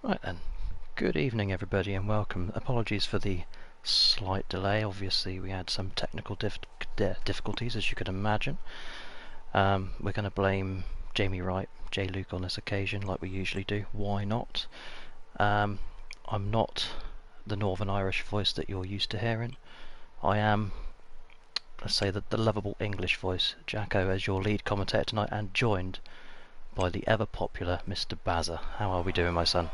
Right then, good evening everybody and welcome. Apologies for the slight delay, obviously we had some technical difficulties as you could imagine. We're going to blame Jamie Wright, J. Luke on this occasion like we usually do, why not? I'm not the Northern Irish voice that you're used to hearing. I am, let's say, the lovable English voice, Jacko, as your lead commentator tonight, and joined by the ever popular Mr. Bazza. How are we doing, my son?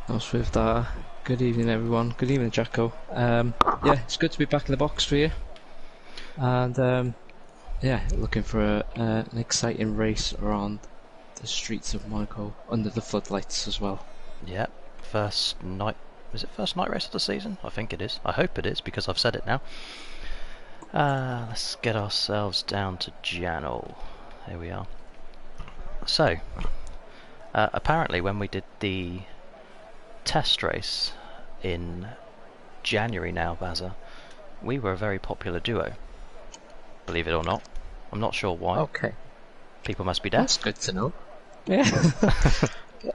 Nice with that. Good evening, everyone. Good evening, Jacko. Yeah, it's good to be back in the box for you. And yeah, looking for an exciting race around the streets of Monaco under the floodlights as well. Yep, first night. Is it first night race of the season? I think it is. I hope it is because I've said it now. Let's get ourselves down to Jano. Here we are. So, apparently when we did the test race in January now, Bazza, we were a very popular duo. Believe it or not. I'm not sure why. Okay. People must be deaf. That's good to know. Yeah.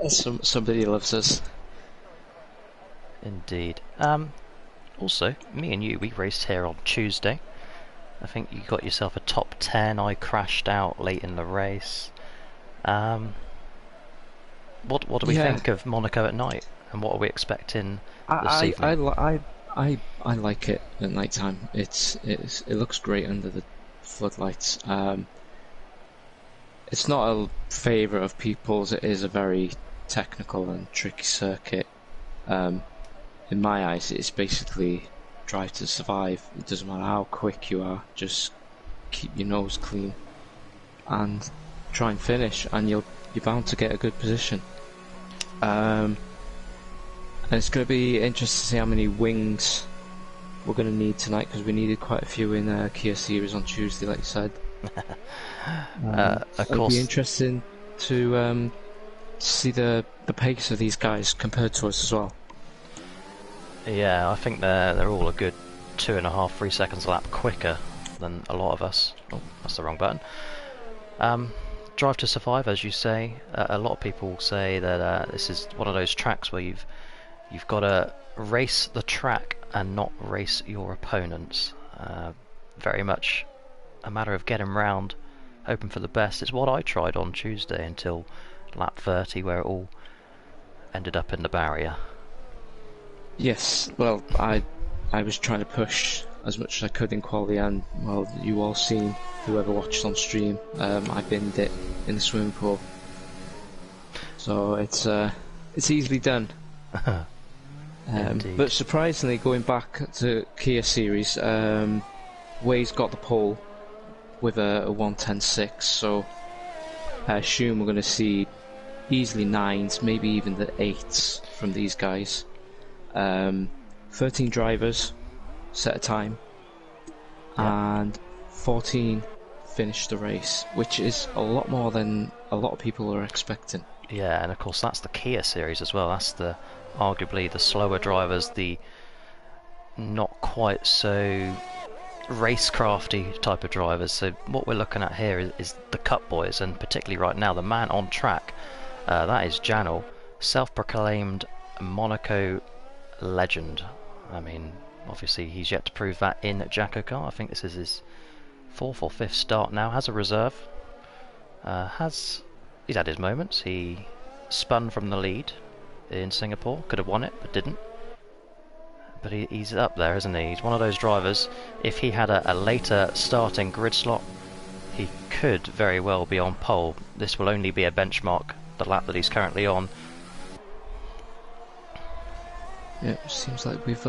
Somebody loves us. Indeed. Also, me and you, we raced here on Tuesday. I think you got yourself a top 10. I crashed out late in the race. What do we think of Monaco at night, and what are we expecting this evening? I like it at night time. It looks great under the floodlights. It's not a favourite of people's. It is a very technical and tricky circuit. In my eyes, it's basically drive to survive. It doesn't matter how quick you are, just keep your nose clean and try and finish, and you're bound to get a good position. And it's going to be interesting to see how many wings we're going to need tonight, because we needed quite a few in Kia Series on Tuesday, like you said. It'll be interesting to see the pace of these guys compared to us as well. Yeah, I think they're all a good 2.5, 3 seconds a lap quicker than a lot of us. Oh, that's the wrong button. Drive to survive, as you say. A lot of people say that this is one of those tracks where you've got to race the track and not race your opponents. Very much a matter of getting round, hoping for the best. It's what I tried on Tuesday until lap 30, where it all ended up in the barrier. Yes, well, I was trying to push as much as I could in quali, and well, you all seen, whoever watched on stream, I binned it in the swimming pool. So it's easily done. But surprisingly, going back to Kia Series, Way's got the pole with a 1:10.6, so I assume we're going to see easily 9s, maybe even the 8s from these guys. 13 drivers set a time, and 14 finished the race, which is a lot more than a lot of people are expecting. Yeah, and of course that's the Kia Series as well. That's arguably the slower drivers, the not quite so racecrafty type of drivers. So what we're looking at here is the Cup boys, and particularly right now the man on track, that is Janel, self-proclaimed Monaco legend. I mean, obviously he's yet to prove that in JACKOCAR. I think this is his 4th or 5th start now. Has a reserve. He's had his moments. He spun from the lead in Singapore. Could have won it, but didn't. But he's up there, isn't he? He's one of those drivers. If he had a later starting grid slot, he could very well be on pole. This will only be a benchmark, the lap that he's currently on. Yeah, it seems like we've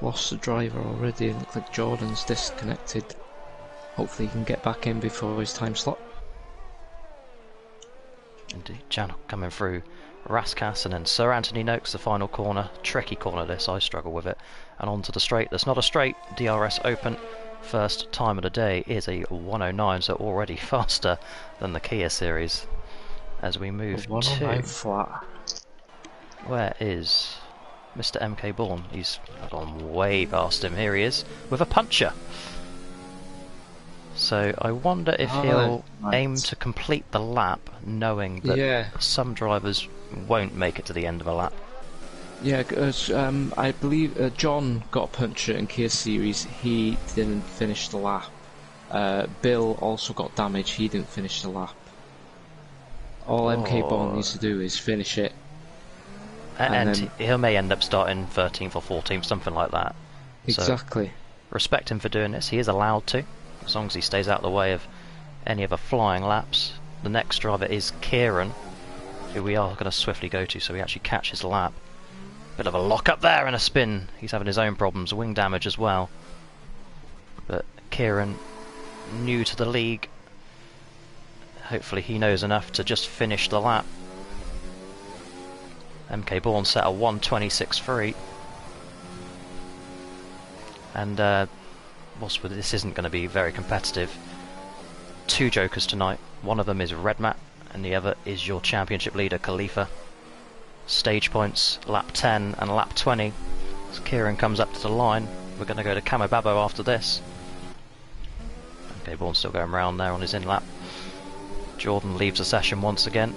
lost a driver already. It looks like Jordan's disconnected. Hopefully he can get back in before his time slot. Indeed, Jan coming through Raskas, and then Sir Anthony Noakes, the final corner. Tricky corner this, I struggle with it. And onto the straight. That's not a straight. DRS Open. First time of the day is a 109, so already faster than the Kia Series. As we move to... flat. Where is Mr. MK Bourne? He's gone way past him. Here he is with a puncher. So I wonder if he'll aim to complete the lap, knowing that some drivers won't make it to the end of a lap. Yeah, I believe John got a puncture in Kia Series. He didn't finish the lap. Bill also got damage. He didn't finish the lap. All MK Bond needs to do is finish it. And he may end up starting 13th or 14th, something like that. Exactly. So, respect him for doing this. He is allowed to, as long as he stays out of the way of any other flying laps. The next driver is Kieran, who we are going to swiftly go to so we actually catch his lap. Bit of a lock up there and a spin. He's having his own problems, wing damage as well. But Kieran, new to the league, hopefully he knows enough to just finish the lap. MK Bourne set a 1:26.3. And this isn't going to be very competitive. 2 jokers tonight. One of them is Red Mat and the other is your championship leader Khalifa. Stage points, lap 10 and lap 20. As Kieran comes up to the line, we're going to go to Camo Babbo after this. Okay, Bourne's still going round there on his in lap. Jordan leaves the session once again.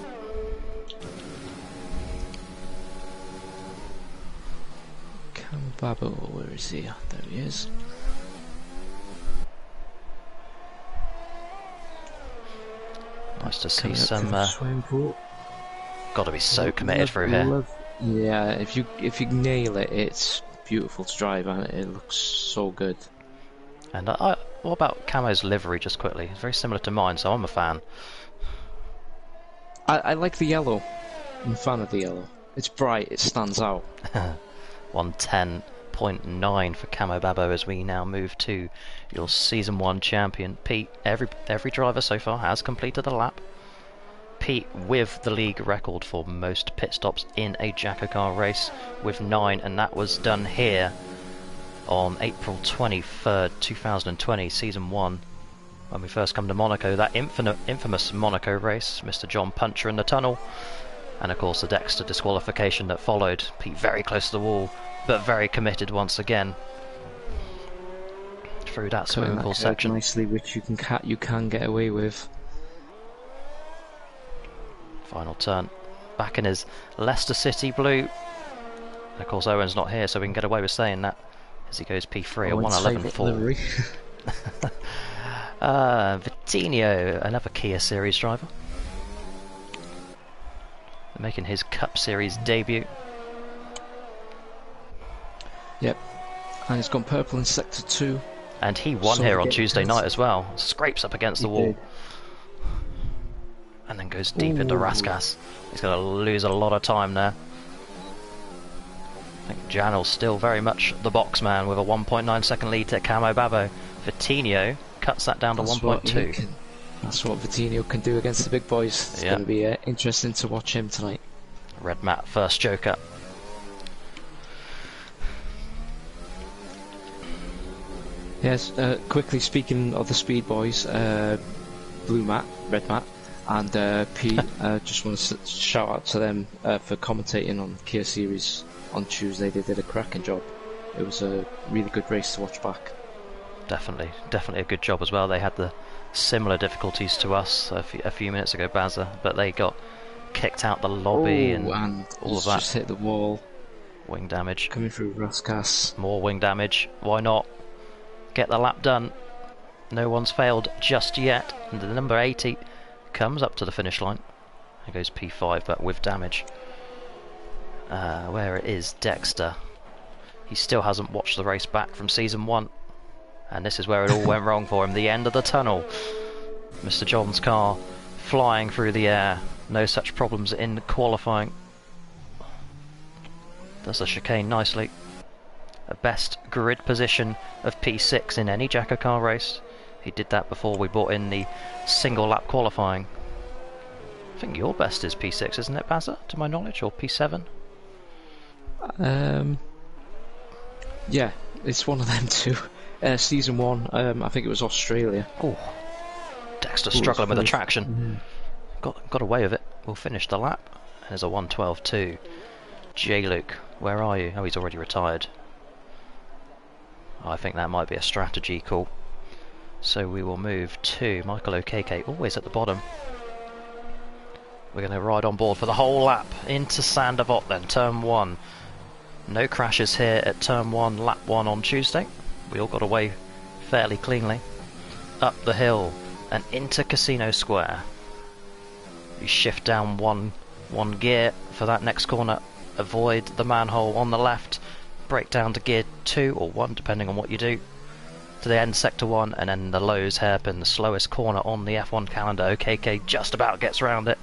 Camo Babbo, where is he? There he is. Nice to see some. Got to be so committed through here. Yeah, if you nail it, it's beautiful to drive and it looks so good. And what about Camo's livery, just quickly? It's very similar to mine, so I'm a fan. I like the yellow. I'm a fan of the yellow. It's bright, it stands out. 110.9 for Camo Babbo as we now move to your Season 1 champion. Pete, every driver so far has completed the lap. Pete with the league record for most pit stops in a JACKOCAR race with 9, and that was done here on April 23rd, 2020, Season 1, when we first come to Monaco. That infamous Monaco race, Mr. John Puncher in the tunnel, and of course the Dexter disqualification that followed. Pete very close to the wall, but very committed once again through that swimming pool section. Nicely, which you can get away with. Final turn, back in his Leicester City blue. And of course Owen's not here, so we can get away with saying that as he goes P3 at 1:11.4. Vitinho, another Kia Series driver, making his Cup Series debut. Yep, and he's gone purple in Sector 2. And he won here on Tuesday night as well. Scrapes up against the wall. And then goes deep into Raskas. He's going to lose a lot of time there. I think Janel's still very much the box man with a 1.9 second lead to Camo Babbo. Vitinho cuts that down to 1.2. That's what Vitinho can do against the big boys. It's going to be interesting to watch him tonight. Red Mat, first joker. Yes, quickly speaking of the speed boys, Blue Mat, Red Mat, and Pete, just want to shout out to them for commentating on Kia Series on Tuesday. They did a cracking job. It was a really good race to watch back. Definitely a good job as well. They had the similar difficulties to us a few minutes ago, Bazza, but they got kicked out the lobby and all of that. Just hit the wall. Wing damage. Coming through Raskas. More wing damage. Why not? Get the lap done. No one's failed just yet. And the number 80 comes up to the finish line. There goes P5, but with damage. Where it is Dexter. He still hasn't watched the race back from Season 1. And this is where it all went wrong for him. The end of the tunnel. Mr. John's car flying through the air. No such problems in qualifying. Does the chicane nicely. A best grid position of P6 in any JACKOCAR race. He did that before we brought in the single lap qualifying. I think your best is P6, isn't it, Bazza, to my knowledge, or P7? Yeah, it's one of them two. Season 1, I think it was Australia. Oh, Dexter struggling with the traction. Got away with it. We'll finish the lap. There's a 1:12.2. J-Luke, where are you? Oh, he's already retired. I think that might be a strategy call. So we will move to Michael Okeke, always at the bottom. We're going to ride on board for the whole lap into Sandavot then, turn 1. No crashes here at turn 1, lap 1 on Tuesday. We all got away fairly cleanly. Up the hill and into Casino Square. You shift down one gear for that next corner. Avoid the manhole on the left. Brake down to gear 2 or 1, depending on what you do. To the end, sector 1, and then the Lowe's hairpin, the slowest corner on the F1 calendar. OKK just about gets around it.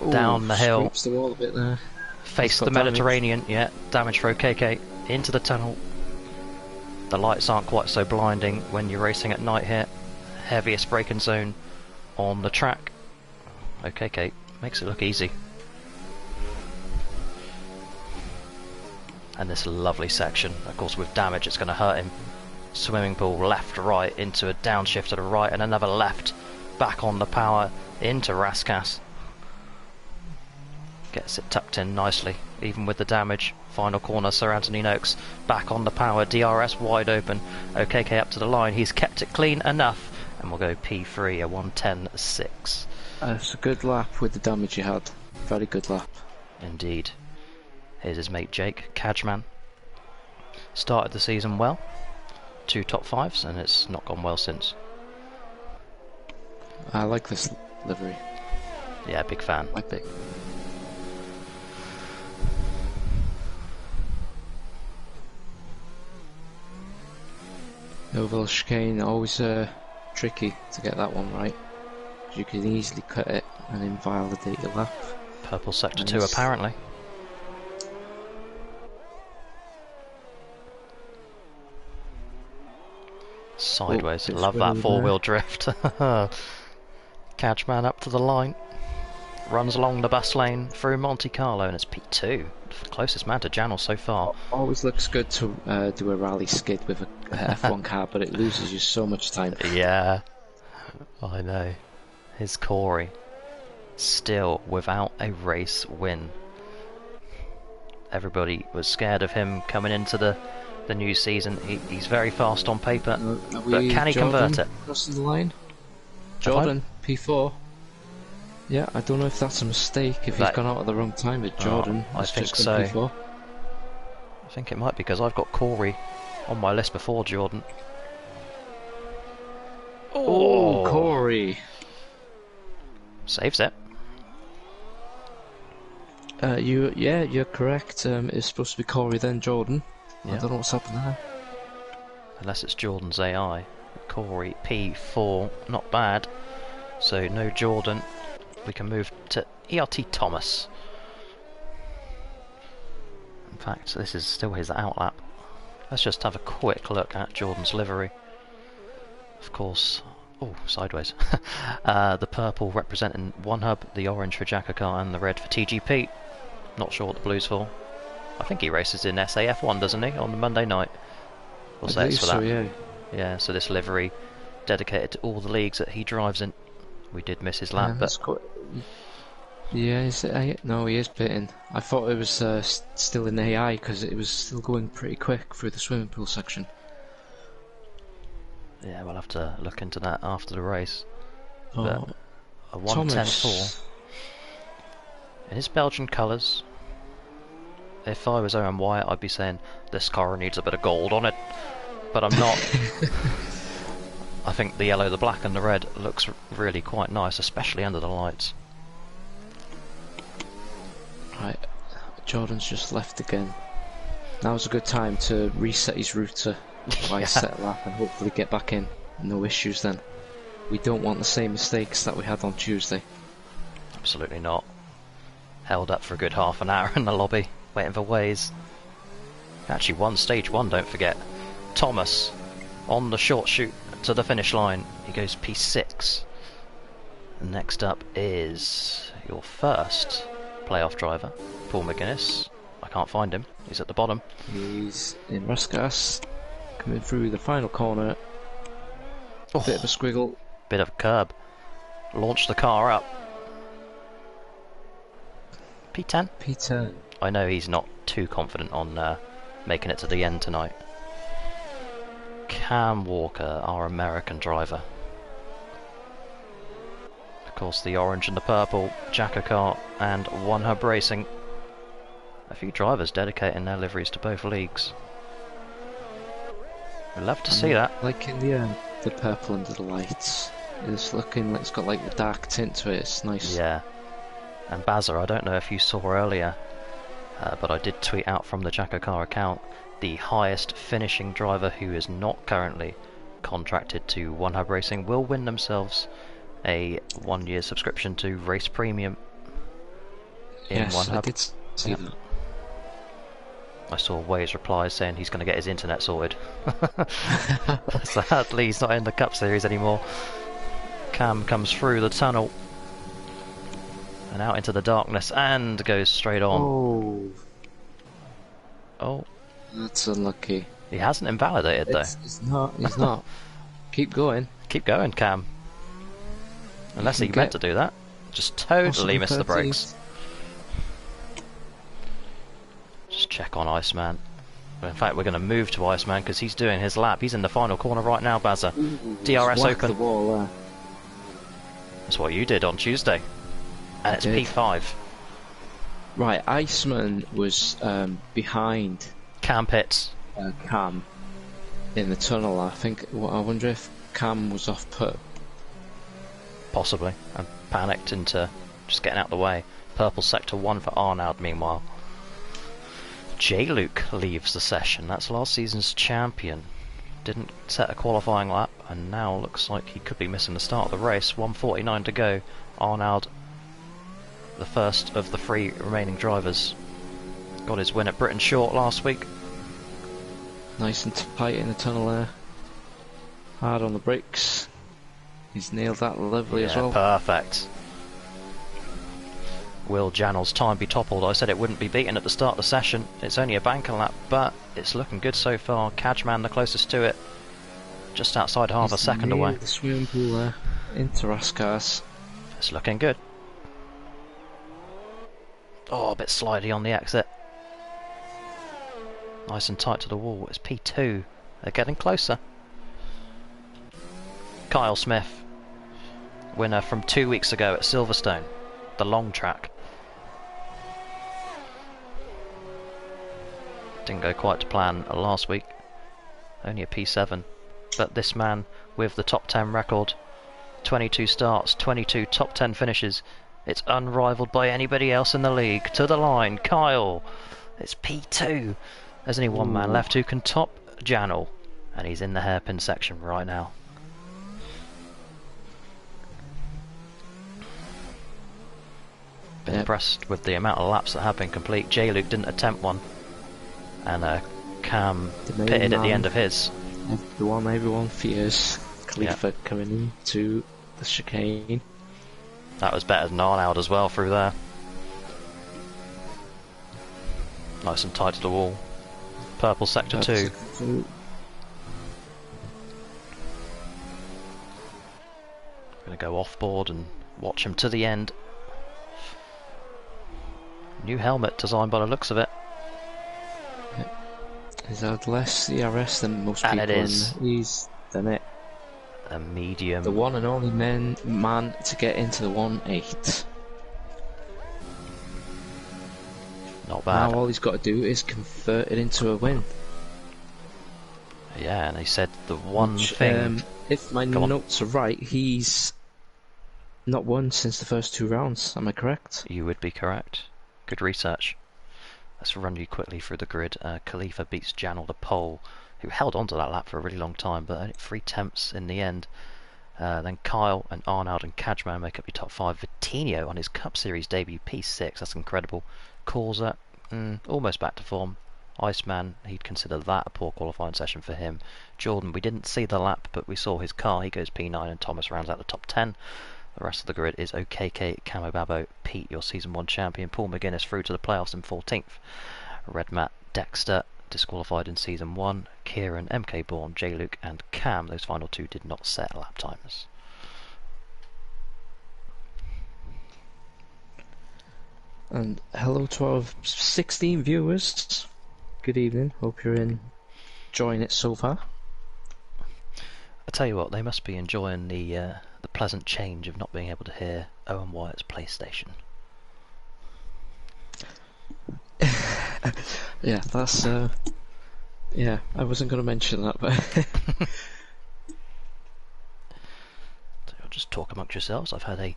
Ooh, down the hill. The wall a bit there. Face the Mediterranean, yeah, damage for OKK. Into the tunnel. The lights aren't quite so blinding when you're racing at night here. Heaviest braking zone on the track. OKK makes it look easy. And this lovely section, of course with damage it's going to hurt him. Swimming pool, left, right, into a downshift to the right and another left. Back on the power, into Raskas. Gets it tucked in nicely, even with the damage. Final corner, Sir Anthony Noakes back on the power, DRS wide open. OKK up to the line, he's kept it clean enough. And we'll go P3, a 1:10.6. It's a good lap with the damage you had. Very good lap. Indeed. Here's his mate Jake, Cadgeman. Started the season well. 2 top 5s, and it's not gone well since. I like this livery. Yeah, big fan. Big. Oval chicane, always tricky to get that one right. You can easily cut it and invalidate your lap. Purple sector 2 apparently. Sideways, love that four-wheel drift. Cadgeman up to the line. Runs along the bus lane through Monte Carlo and it's P2. Closest man to Janel so far. Always looks good to do a rally skid with a F1 car, but it loses you so much time. Yeah, I know. Here's Corey, still without a race win. Everybody was scared of him coming into the new season. He's very fast on paper, but can he convert it? Crossing the line? Jordan, P4. Yeah, I don't know if that's a mistake, if he's gone out at the wrong time with Jordan. I think so. P4. I think it might be because I've got Corey on my list before Jordan. Oh, Corey! Saves it. You're correct. It's supposed to be Corey then Jordan. Yeah. I don't know what's happened there. Unless it's Jordan's AI. Corey P4, not bad. So no Jordan. We can move to ERT Thomas. In fact, this is still his outlap. Let's just have a quick look at Jordan's livery. Of course, oh, sideways. The purple representing one hub, the orange for JACKOCAR and the red for TGP. Not sure what the blue's for. I think he races in SAF1, doesn't he, on the Monday night? We'll say it's for that. Yeah. Yeah, so this livery dedicated to all the leagues that he drives in. We did miss his lap, but... Yeah, is it A? No, he is pitting. I thought it was still in AI because it was still going pretty quick through the swimming pool section. Yeah, we'll have to look into that after the race. Oh, but a 1:10.4 in his Belgian colours. If I was Owen Wyatt, I'd be saying this car needs a bit of gold on it, but I'm not. I think the yellow, the black and the red looks really quite nice, especially under the lights. Right, Jordan's just left again. Now's a good time to reset his router by set lap and hopefully get back in. No issues then. We don't want the same mistakes that we had on Tuesday. Absolutely not. Held up for a good half an hour in the lobby, waiting for Waze. Actually won stage 1, don't forget. Thomas on the short shoot to the finish line. He goes P6. Next up is your first playoff driver, Paul McGuinness. I can't find him. He's at the bottom. He's in Raskas, coming through the final corner. Oh, bit of a squiggle. Bit of a curb. Launch the car up. P10? P10. I know he's not too confident on making it to the end tonight. Cam Walker, our American driver. Of course, the orange and the purple, JACKOCAR and One Hub Racing. A few drivers dedicating their liveries to both leagues. We'd love to see that. Like in the purple under the lights. It's looking like it's got like the dark tint to it. It's nice. Yeah. And Bazza, I don't know if you saw earlier, but I did tweet out from the JACKOCAR account the highest finishing driver who is not currently contracted to One Hub Racing will win themselves a 1-year subscription to Race Premium in Yes, One Hub. I did see that. I saw Wade's reply saying he's going to get his internet sorted. Sadly, he's not in the Cup Series anymore. Cam comes through the tunnel and out into the darkness and goes straight on. Oh. That's unlucky. He hasn't invalidated though. He's not. Keep going. Keep going, Cam. Unless he meant to do that. Just totally missed the brakes. Just check on Iceman. In fact, we're going to move to Iceman because he's doing his lap. He's in the final corner right now, Bazza. DRS open. The wall there. That's what you did on Tuesday. And it's P5. Right, Iceman was behind Cam pits. Cam in the tunnel. I wonder if Cam was off put. Possibly. And panicked into just getting out of the way. Purple sector 1 for Arnaud, meanwhile. J-Luke leaves the session. That's last season's champion. Didn't set a qualifying lap, and now looks like he could be missing the start of the race. 1:49 to go. Arnaud, the first of the 3 remaining drivers, got his win at Britain Short last week. Nice and tight in the tunnel there. Hard on the brakes. He's nailed that lovely as well. Perfect. Will Janel's time be toppled? I said it wouldn't be beaten at the start of the session. It's only a banker lap, but it's looking good so far. Cadgeman the closest to it, just outside half a second away. The swimming pool there into Rascars. It's looking good. Oh, a bit slidey on the exit. Nice and tight to the wall. It's P2. They're getting closer. Kyle Smith, winner from 2 weeks ago at Silverstone, the long track. Didn't go quite to plan last week. Only a P7. But this man with the top 10 record, 22 starts, 22 top 10 finishes. It's unrivaled by anybody else in the league. To the line, Kyle. It's P2. There's only one man left who can top Janel, and he's in the hairpin section right now. Been impressed with the amount of laps that have been complete. J-Luke didn't attempt one, and Cam pitted at the end of his. The one everyone fears. Khalifa coming into the chicane. That was better than Arnaud as well through there. Nice and tight to the wall. Purple sector 2. Gonna go off board and watch him to the end. New helmet designed by the looks of it. He's had less CRS than most people. And it is. He's done it. A medium. The one and only man to get into the 1-8. Not bad. Now all he's got to do is convert it into a win. Yeah, and he said the one thing... if my notes are right, he's not won since the first 2 rounds. Am I correct? You would be correct. Good research. Let's run you quickly through the grid. Khalifa beats Janel the pole, who held on to that lap for a really long time, but only 3 attempts in the end. Then Kyle and Arnaud and Cadgeman make up your top 5. Vitinho on his Cup Series debut, P6, that's incredible. Causa, almost back to form. Iceman, he'd consider that a poor qualifying session for him. Jordan, we didn't see the lap, but we saw his car. He goes P9, and Thomas rounds out the top 10. The rest of the grid is OKK, Camo Babo, Pete, your Season 1 champion, Paul McGuinness through to the playoffs in 14th. Red Matt, Dexter, disqualified in Season 1. Kieran, MK Bourne, J-Luke and Cam, those final 2 did not set lap times. And hello to our 16 viewers. Good evening, hope you're enjoying it so far. I tell you what, they must be enjoying the pleasant change of not being able to hear Owen Wyatt's PlayStation. Yeah, that's yeah, I wasn't going to mention that, but So you'll just talk amongst yourselves. I've had a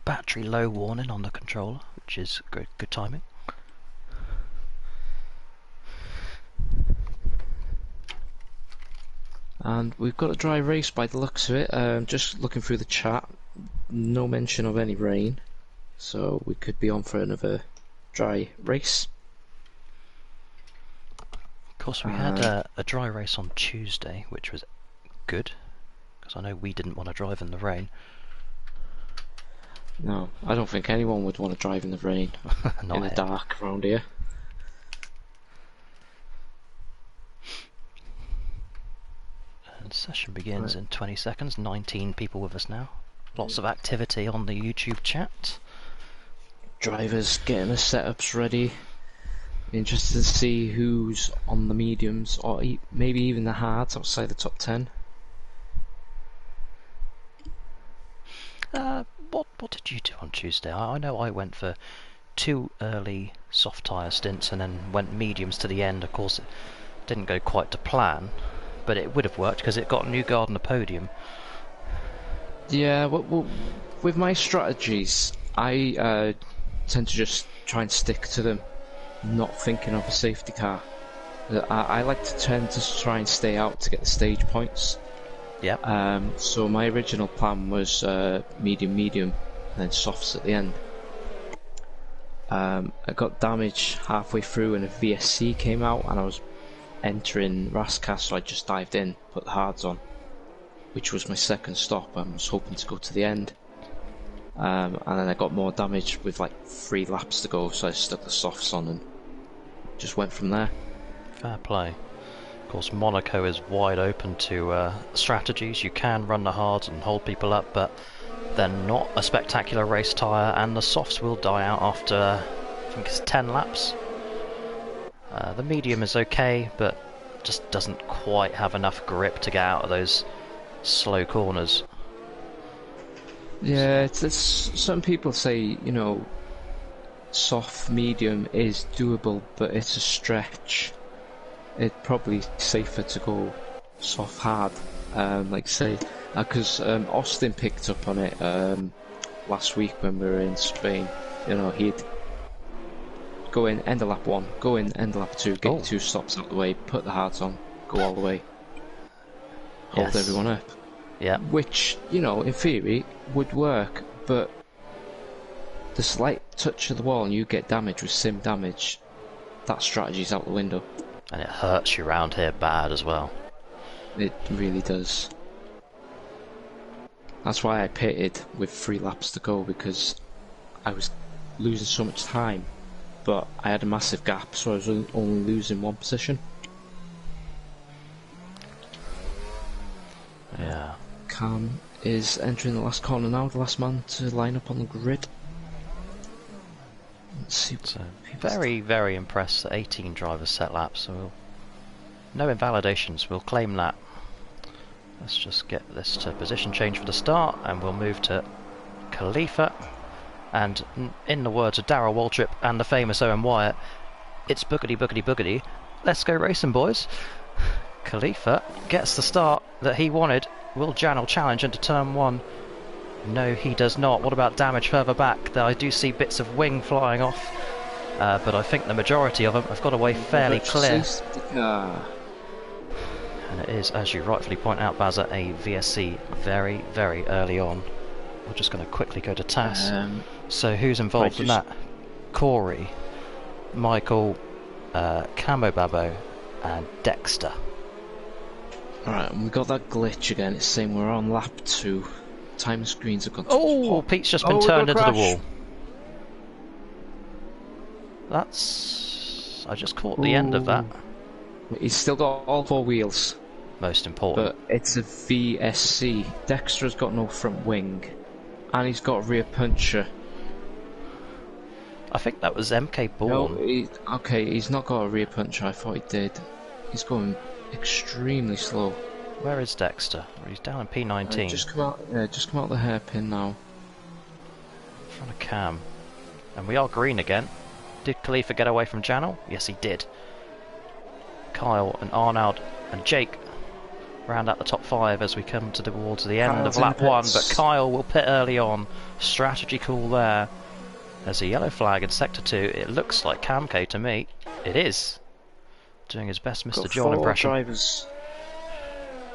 battery low warning on the controller, which is good timing. and we've got a dry race by the looks of it. Just looking through the chat, no mention of any rain, so we could be on for another dry race. Of course, we had a dry race on Tuesday, which was good, because I know we didn't want to drive in the rain. No, I don't think anyone would want to drive in the rain, Not in the here. dark around here. And session begins in 20 seconds. 19 people with us now. Lots of activity on the YouTube chat. Drivers getting the setups ready. Interested to see who's on the mediums, or maybe even the hards outside the top 10. What did you do on Tuesday? I know I went for 2 early soft tyre stints and then went mediums to the end. Of course, it didn't go quite to plan, but it would have worked because it got Newgarden the podium. Yeah, well, with my strategies, I tend to just try and stick to them, not thinking of a safety car. I like to tend to try and stay out to get the stage points. Yep. So my original plan was medium, and then softs at the end. I got damaged halfway through and a VSC came out, and I was entering Rascar, so I just dived in, put the hards on, which was my second stop. I was hoping to go to the end. And then I got more damage with like 3 laps to go, so I stuck the softs on and just went from there. Fair play. Of course, Monaco is wide open to strategies. You can run the hards and hold people up, but they're not a spectacular race tyre, and the softs will die out after, I think it's 10 laps. The medium is okay, but just doesn't quite have enough grip to get out of those slow corners. Yeah, it's some people say, you know, soft medium is doable, but it's a stretch. It's probably safer to go soft hard, like say, because Austin picked up on it last week when we were in Spain. You know, he'd go in end of lap 1, go in end of lap 2, get 2 stops out the way, put the hards on, go all the way, hold everyone up. Yeah. Which, you know, in theory would work, but the slight touch of the wall and you get damage with sim damage, that strategy's out the window. And it hurts you around here bad as well. It really does. That's why I pitted with 3 laps to go, because I was losing so much time, but I had a massive gap, so I was only losing 1 position. Yeah. Cam is entering the last corner now, the last man to line up on the grid. Let's see. So very, very impressed that 18 drivers set laps, so no invalidations, we'll claim that. Let's just get this to position change for the start, and we'll move to Khalifa. And in the words of Darrell Waltrip and the famous Owen Wyatt, it's boogity boogity boogity, let's go racing, boys. Khalifa gets the start that he wanted. Will Janel challenge into turn 1? No, he does not. What about damage further back? I do see bits of wing flying off, but I think the majority of them have got away fairly clear. And it is, as you rightfully point out, Bazza, a VSC very, very early on. We're just going to quickly go to TAS. So who's involved in that? Corey, Michael, Camo Babbo, and Dexter. Alright, and we got that glitch again. It's saying we're on lap 2. Time screens have gone to Oh, top. Pete's just been turned into the wall. That's... I just caught the end of that. He's still got all 4 wheels. Most important. But it's a VSC. Dexter's got no front wing. And he's got a rear puncher. I think that was MK Bourne. No, okay, he's not got a rear puncher. I thought he did. He's going extremely slow. Where is Dexter? He's down in P19. Just come out. Just come out the hairpin now. In front of Cam. And we are green again. Did Khalifa get away from Janel? Yes, he did. Kyle and Arnold and Jake round out the top 5 as we come towards the end of lap 1. But Kyle will pit early on. Strategy call there. There's a yellow flag in sector 2. It looks like Cam K to me. It is. Doing his best Mr. John impression.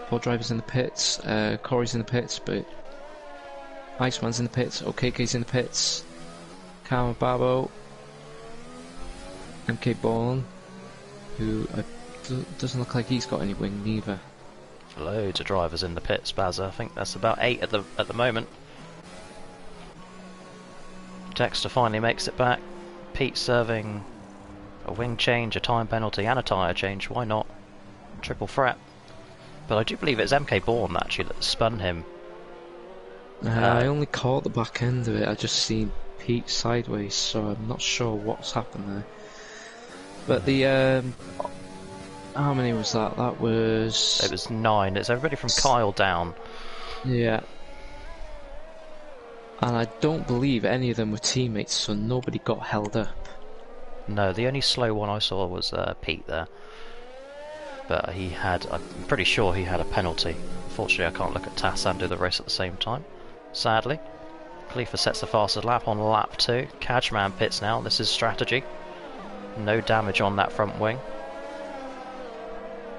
Four drivers in the pits. Corey's in the pits, but Iceman's in the pits. OKK's in the pits. Cam Babo. MK Ballin, who doesn't look like he's got any wing neither. Loads of drivers in the pits, Bazza. I think that's about 8 at the moment. Dexter finally makes it back. Pete serving a wing change, a time penalty, and a tyre change. Why not? Triple threat. But I do believe it's MK Bourne actually that spun him. I only caught the back end of it. I just seen Pete sideways, so I'm not sure what's happened there. But the how many was that? That was... It was 9. It's everybody from Kyle down. Yeah. And I don't believe any of them were teammates, so nobody got held up. No, the only slow one I saw was Pete there. But he had, I'm pretty sure he had a penalty. Unfortunately, I can't look at TAS and do the race at the same time, sadly. Khalifa sets the fastest lap on lap 2. Cajman pits now. This is strategy. No damage on that front wing.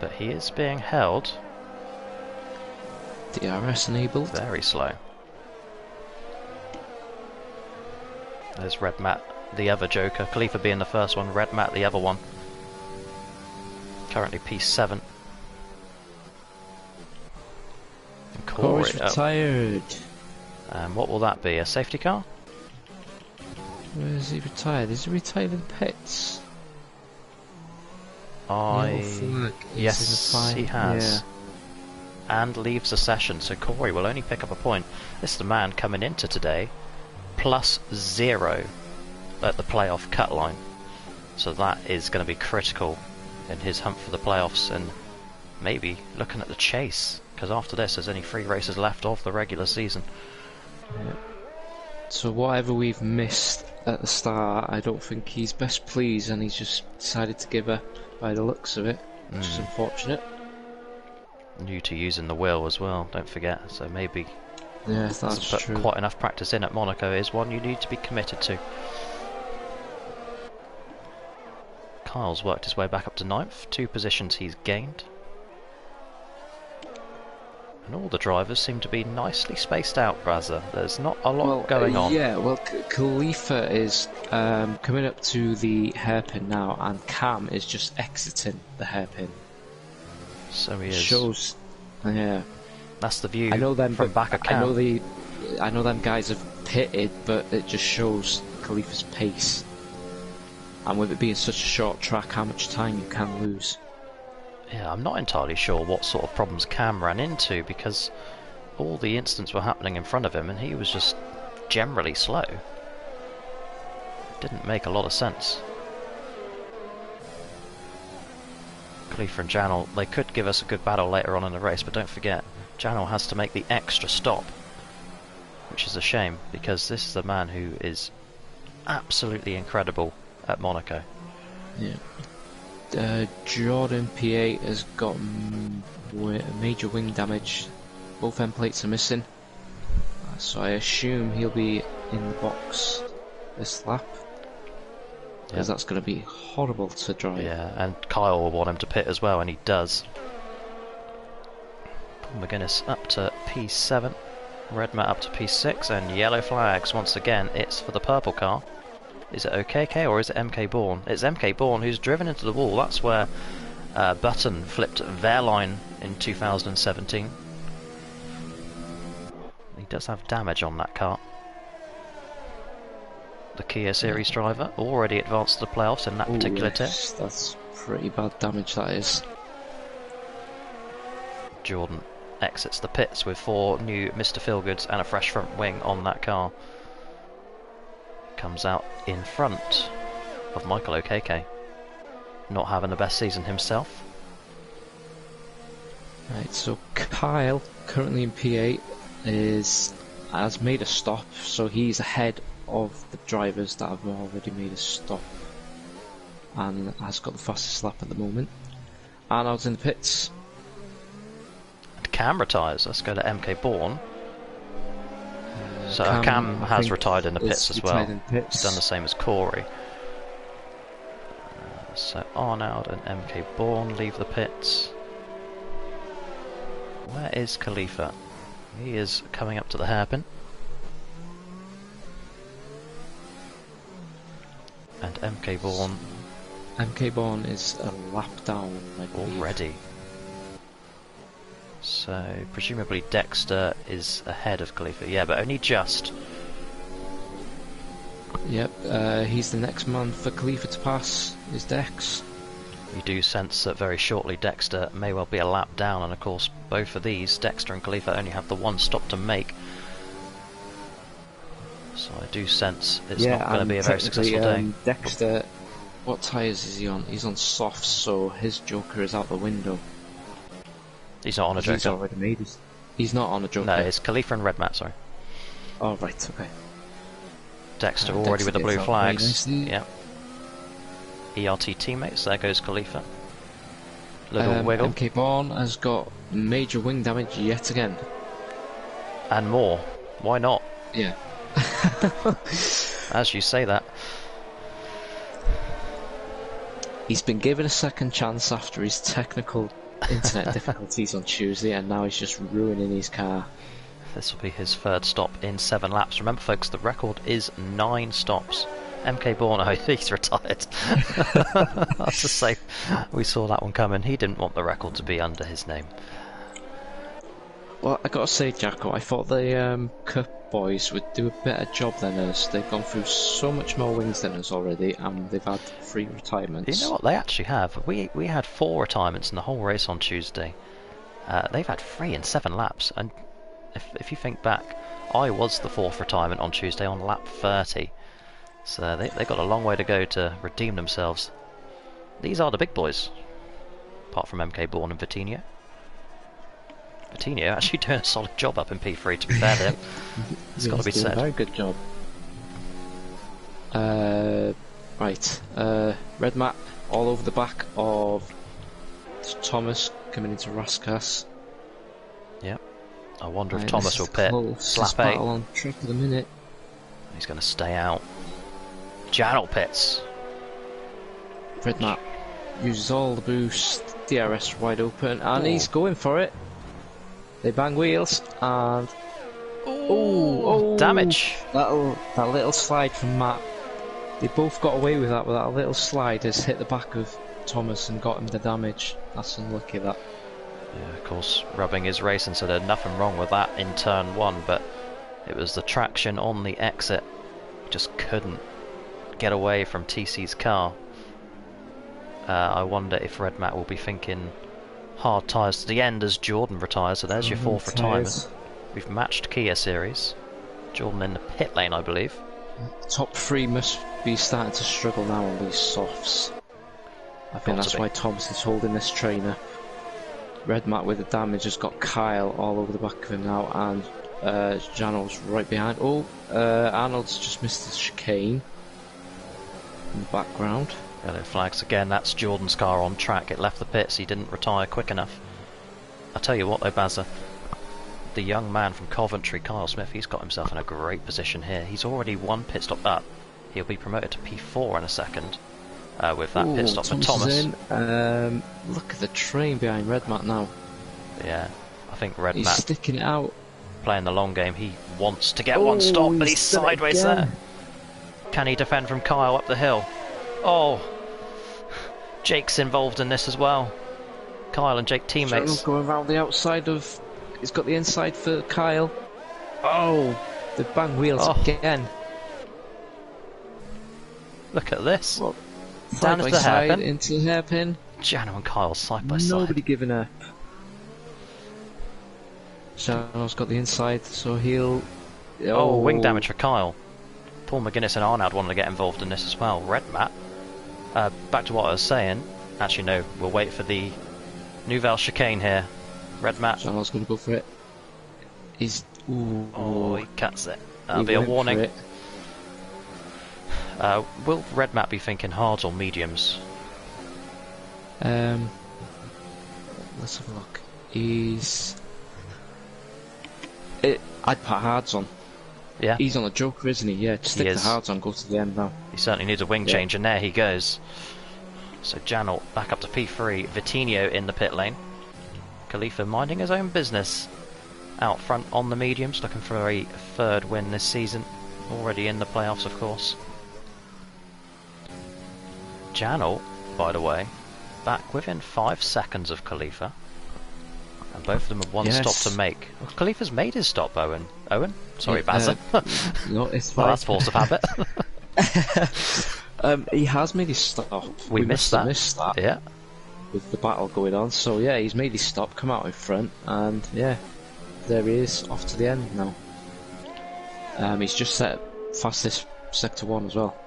But he is being held. DRS enabled. Very slow. There's Red Matt, the other Joker. Khalifa being the first one. Red Matt, the other one. Currently P7. And Corey's retired. What will that be? A safety car? Where is he retired? Is he retired in pits? Yes, he has. Yeah. And leaves the session, so Corey will only pick up a point. This is the man coming into today +0 at the playoff cut line. So that is going to be critical in his hunt for the playoffs and maybe looking at the chase, because after this there's only 3 races left of the regular season. Yeah. So whatever we've missed at the start, I don't think he's best pleased, and he's just decided to give up by the looks of it, which is unfortunate. New to using the wheel as well, don't forget, so maybe that's true. Quite enough practice in at Monaco is one you need to be committed to. Kyle's worked his way back up to 9th, 2 positions he's gained. And all the drivers seem to be nicely spaced out, Brazza. There's not a lot going on. Yeah, well, Khalifa is coming up to the hairpin now, and Cam is just exiting the hairpin. So he is. Shows, yeah. That's the view I know them from back of Cam. I know them guys have pitted, but it just shows Khalifa's pace. And with it being such a short track, how much time you can lose. Yeah, I'm not entirely sure what sort of problems Cam ran into, because all the incidents were happening in front of him and he was just generally slow. It didn't make a lot of sense. Khalifa and Janel, they could give us a good battle later on in the race, but don't forget, Janel has to make the extra stop, which is a shame, because this is a man who is absolutely incredible at Monaco. Yeah. Jordan P8 has got major wing damage. Both end plates are missing, so I assume he'll be in the box this lap, because that's going to be horrible to drive. Yeah, and Kyle will want him to pit as well, and he does. Paul McGuinness up to P7, Red Matt up to P6, and yellow flags once again. It's for the purple car. Is it OKK or is it MK Bourne? It's MK Bourne who's driven into the wall. That's where Button flipped Wehrlein in 2017. He does have damage on that car. The Kia Series driver already advanced to the playoffs in that particular test. That's pretty bad damage, that is. Jordan exits the pits with 4 new Mr. Feelgoods and a fresh front wing on that car. Comes out in front of Michael OKK, not having the best season himself. Right, so Kyle, currently in P8, has made a stop, so he's ahead of the drivers that have already made a stop and has got the fastest lap at the moment. Arnold's in the pits. And Cam retires. Let's go to MK Bourne. So Cam has retired in the pits as well. He's done the same as Corey. So Arnold and MK Bourne leave the pits. Where is Khalifa? He is coming up to the hairpin. And MK Bourne. MK Bourne is a lap down already. So presumably Dexter is ahead of Khalifa. Yeah, but only just. Yep, he's the next man for Khalifa to pass, is Dex. You do sense that very shortly Dexter may well be a lap down, and of course both of these, Dexter and Khalifa, only have the one stop to make. So I do sense it's not going to be a very successful day. Dexter, what tyres is he on? He's on softs, so his Joker is out the window. He's not on a Joker. He's already made his... He's not on a Joker. No, it's Khalifa and Red Mat, sorry. Oh, right, okay. Dexter already with the blue flags. Yeah. ERT teammates, there goes Khalifa. Little wiggle. MK Bourne has got major wing damage yet again. And more. Why not? Yeah. As you say that. He's been given a second chance after his technical internet difficulties on Tuesday, and now he's just ruining his car. This will be his third stop in 7 laps. Remember folks, the record is 9 stops. MK Bourne, oh, he's retired. That's the same. We saw that one coming. He didn't want the record to be under his name. Well, I gotta say, Jacko, I thought the Cup boys would do a better job than us. They've gone through so much more wins than us already, and they've had 3 retirements. You know what, they actually have. We had 4 retirements in the whole race on Tuesday. They've had 3 in 7 laps, and if you think back, I was the 4th retirement on Tuesday on lap 30. So they got a long way to go to redeem themselves. These are the big boys, apart from MK Bourne and Vitinho. Vitinho actually doing a solid job up in P3, to be fair to him. It's got to be said. A very good job. Right, red mat all over the back of Thomas coming into Raskas. Yep. I wonder if Thomas will pit lap 8. On track at the minute. He's going to stay out. Janel pits. Red mat uses all the boost. DRS wide open, and he's going for it. They bang wheels, and oh, damage! That little slide from Matt. They both got away with that. But that little slide has hit the back of Thomas and got him the damage. That's unlucky. That. Yeah, of course, rubbing his racing, so there's nothing wrong with that in turn 1, but it was the traction on the exit. Just couldn't get away from TC's car. I wonder if Red Mat will be thinking hard tyres to the end as Jordan retires, so there's your 4th retirement. We've matched Kia series. Jordan in the pit lane, I believe. Top 3 must be starting to struggle now on these softs. I think that's why Thomas is holding this train up. Red Mat with the damage has got Kyle all over the back of him now, and Janel's right behind. Arnold's just missed his chicane in the background. Yellow flags again. That's Jordan's car on track. It left the pits. He didn't retire quick enough. I tell you what though, Bazza, the young man from Coventry, Kyle Smith, he's got himself in a great position here. He's already 1 pit stop up. He'll be promoted to P4 in a second with that pit stop for Thomas. Look at the train behind Red Mat now. Yeah, I think Red Mat sticking it out, playing the long game. He wants to get 1 stop, but he's sideways there. Can he defend from Kyle up the hill? Oh, Jake's involved in this as well. Kyle and Jake teammates. Going around the outside of... He's got the inside for Kyle. Oh, the bang wheels again. Look at this. Well, down into the hairpin. Into the hairpin. Jano and Kyle side by side. Nobody giving up. Jano's got the inside, so he'll... Oh, wing damage for Kyle. Paul McGuinness and Arnold wanted to get involved in this as well. Red Mat. Back to what I was saying. Actually, no, we'll wait for the Nouvelle chicane here. Red mat. Channel's going to go for it. He's... Ooh. Oh, he cuts it. That'll He be a went for warning. it. Will red mat be thinking hards or mediums? Let's have a look. I'd put hards on. Yeah. He's on a joker, isn't he? Yeah, just stick the hards on, go to the end now. He certainly needs a wing change, and there he goes. So Janel back up to P3, Vitinho in the pit lane. Khalifa minding his own business. Out front on the mediums, looking for a third win this season. Already in the playoffs, of course. Janel, by the way, back within 5 seconds of Khalifa. And both of them have one stop to make. Well, Khalifa's made his stop, Owen. Owen? Sorry, Bazza. No, it's Well, fine. that's force of habit. He has made his stop. We missed that. Yeah. With the battle going on. So yeah, he's made his stop, come out in front, and yeah, there he is, off to the end now. He's just set fastest sector 1 as well.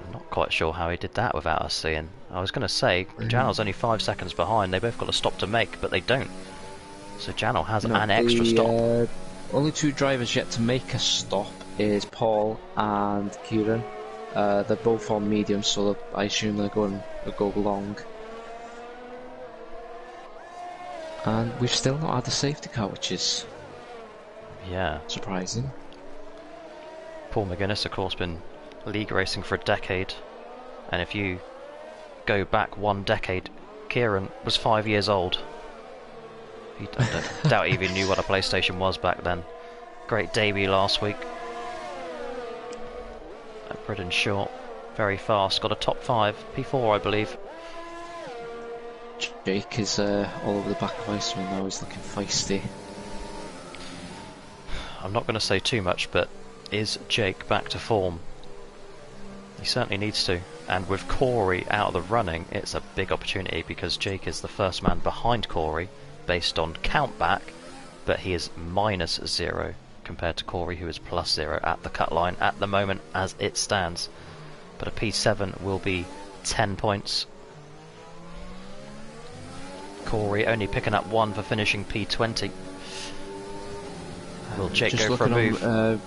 I'm not quite sure how he did that without us seeing. I was going to say, Janel's only 5 seconds behind. They both got a stop to make, but they don't. So Janel has an extra stop. Only 2 drivers yet to make a stop is Paul and Kieran. They're both on medium, so I assume they're going to go long. And we've still not had a safety car, which is surprising. Paul McGuinness, of course, been league racing for a decade, and if you go back 1 decade, Kieran was 5 years old. I doubt he even knew what a PlayStation was back then. Great debut last week at Britain Short, very fast, got a top 5, P4 I believe. Jake is all over the back of Iceman now, he's looking feisty. I'm not going to say too much, but is Jake back to form? He certainly needs to, and with Corey out of the running, it's a big opportunity because Jake is the first man behind Corey based on count back, but he is -0 compared to Corey, who is +0 at the cut line at the moment as it stands. But a P7 will be 10 points. Corey only picking up 1 for finishing P20. Will Jake go for a move?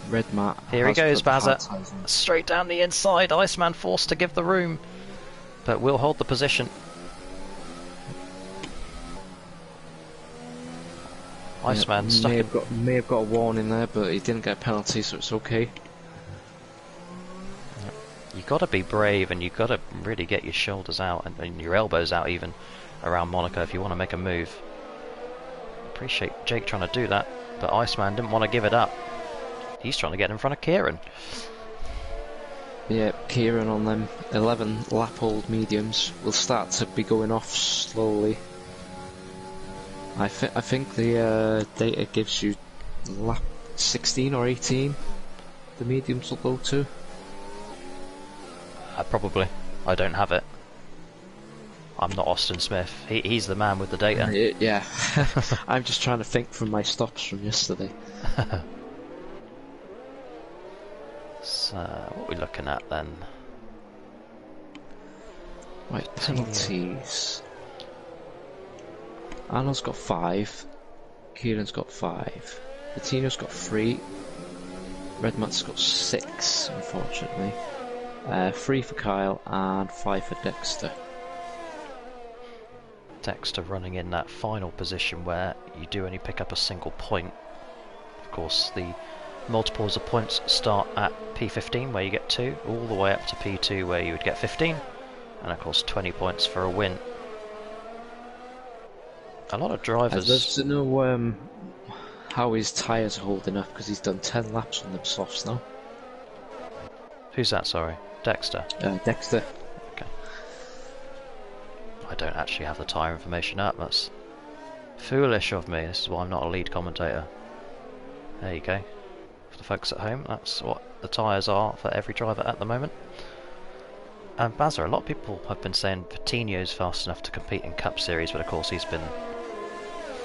Red mat. Here he goes, Bazza. Straight down the inside. Iceman forced to give the room, but will hold the position. Iceman stuck may have got a warning there, but he didn't get a penalty, so it's okay. You got to be brave, and you got to really get your shoulders out and your elbows out even around Monaco if you want to make a move. Appreciate Jake trying to do that, but Iceman didn't want to give it up. He's trying to get in front of Kieran. Yeah, Kieran on them 11 lap old mediums will start to be going off slowly. I think the data gives you lap 16 or 18 the mediums will go to. Probably. I don't have it. I'm not Austin Smith. He's the man with the data. Yeah. I'm just trying to think from my stops from yesterday. So, what are we looking at then? Right, penalties. Arnold's got 5. Kieran's got 5. Latino's got 3. Red Mat's got 6, unfortunately. 3 for Kyle and 5 for Dexter. Dexter running in that final position where you do only pick up a single point. Of course, the multiples of points start at P15 where you get 2, all the way up to P2 where you would get 15, and of course 20 points for a win. A lot of drivers... I'd love to know how his tyres are holding up, because he's done 10 laps on them softs now. Who's that, sorry? Dexter? Dexter. Okay. I don't actually have the tyre information up, that's foolish of me. This is why I'm not a lead commentator. There you go. For the folks at home, that's what the tyres are for every driver at the moment. And Bazza, a lot of people have been saying Vitinho's fast enough to compete in Cup Series, but of course he's been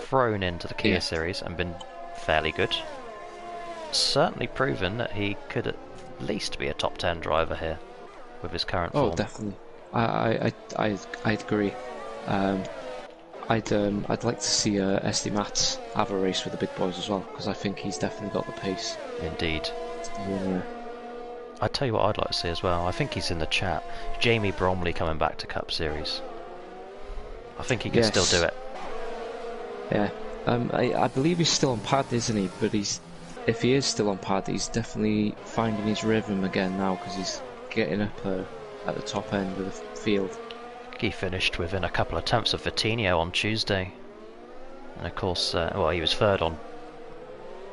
thrown into the Kia Series and been fairly good. Certainly proven that he could at least be a top 10 driver here with his current form. Oh, definitely. I'd agree. I'd like to see SD Mats have a race with the big boys as well, because I think he's definitely got the pace. Indeed. Yeah. I'd tell you what I'd like to see as well. I think he's in the chat. Jamie Bromley coming back to Cup Series. I think he can still do it. Yeah. I believe he's still on pad, isn't he? But if he is still on pad, he's definitely finding his rhythm again now, because he's getting up at the top end of the field. He finished within a couple of attempts of Vitinho on Tuesday. And of course, well, he was third on...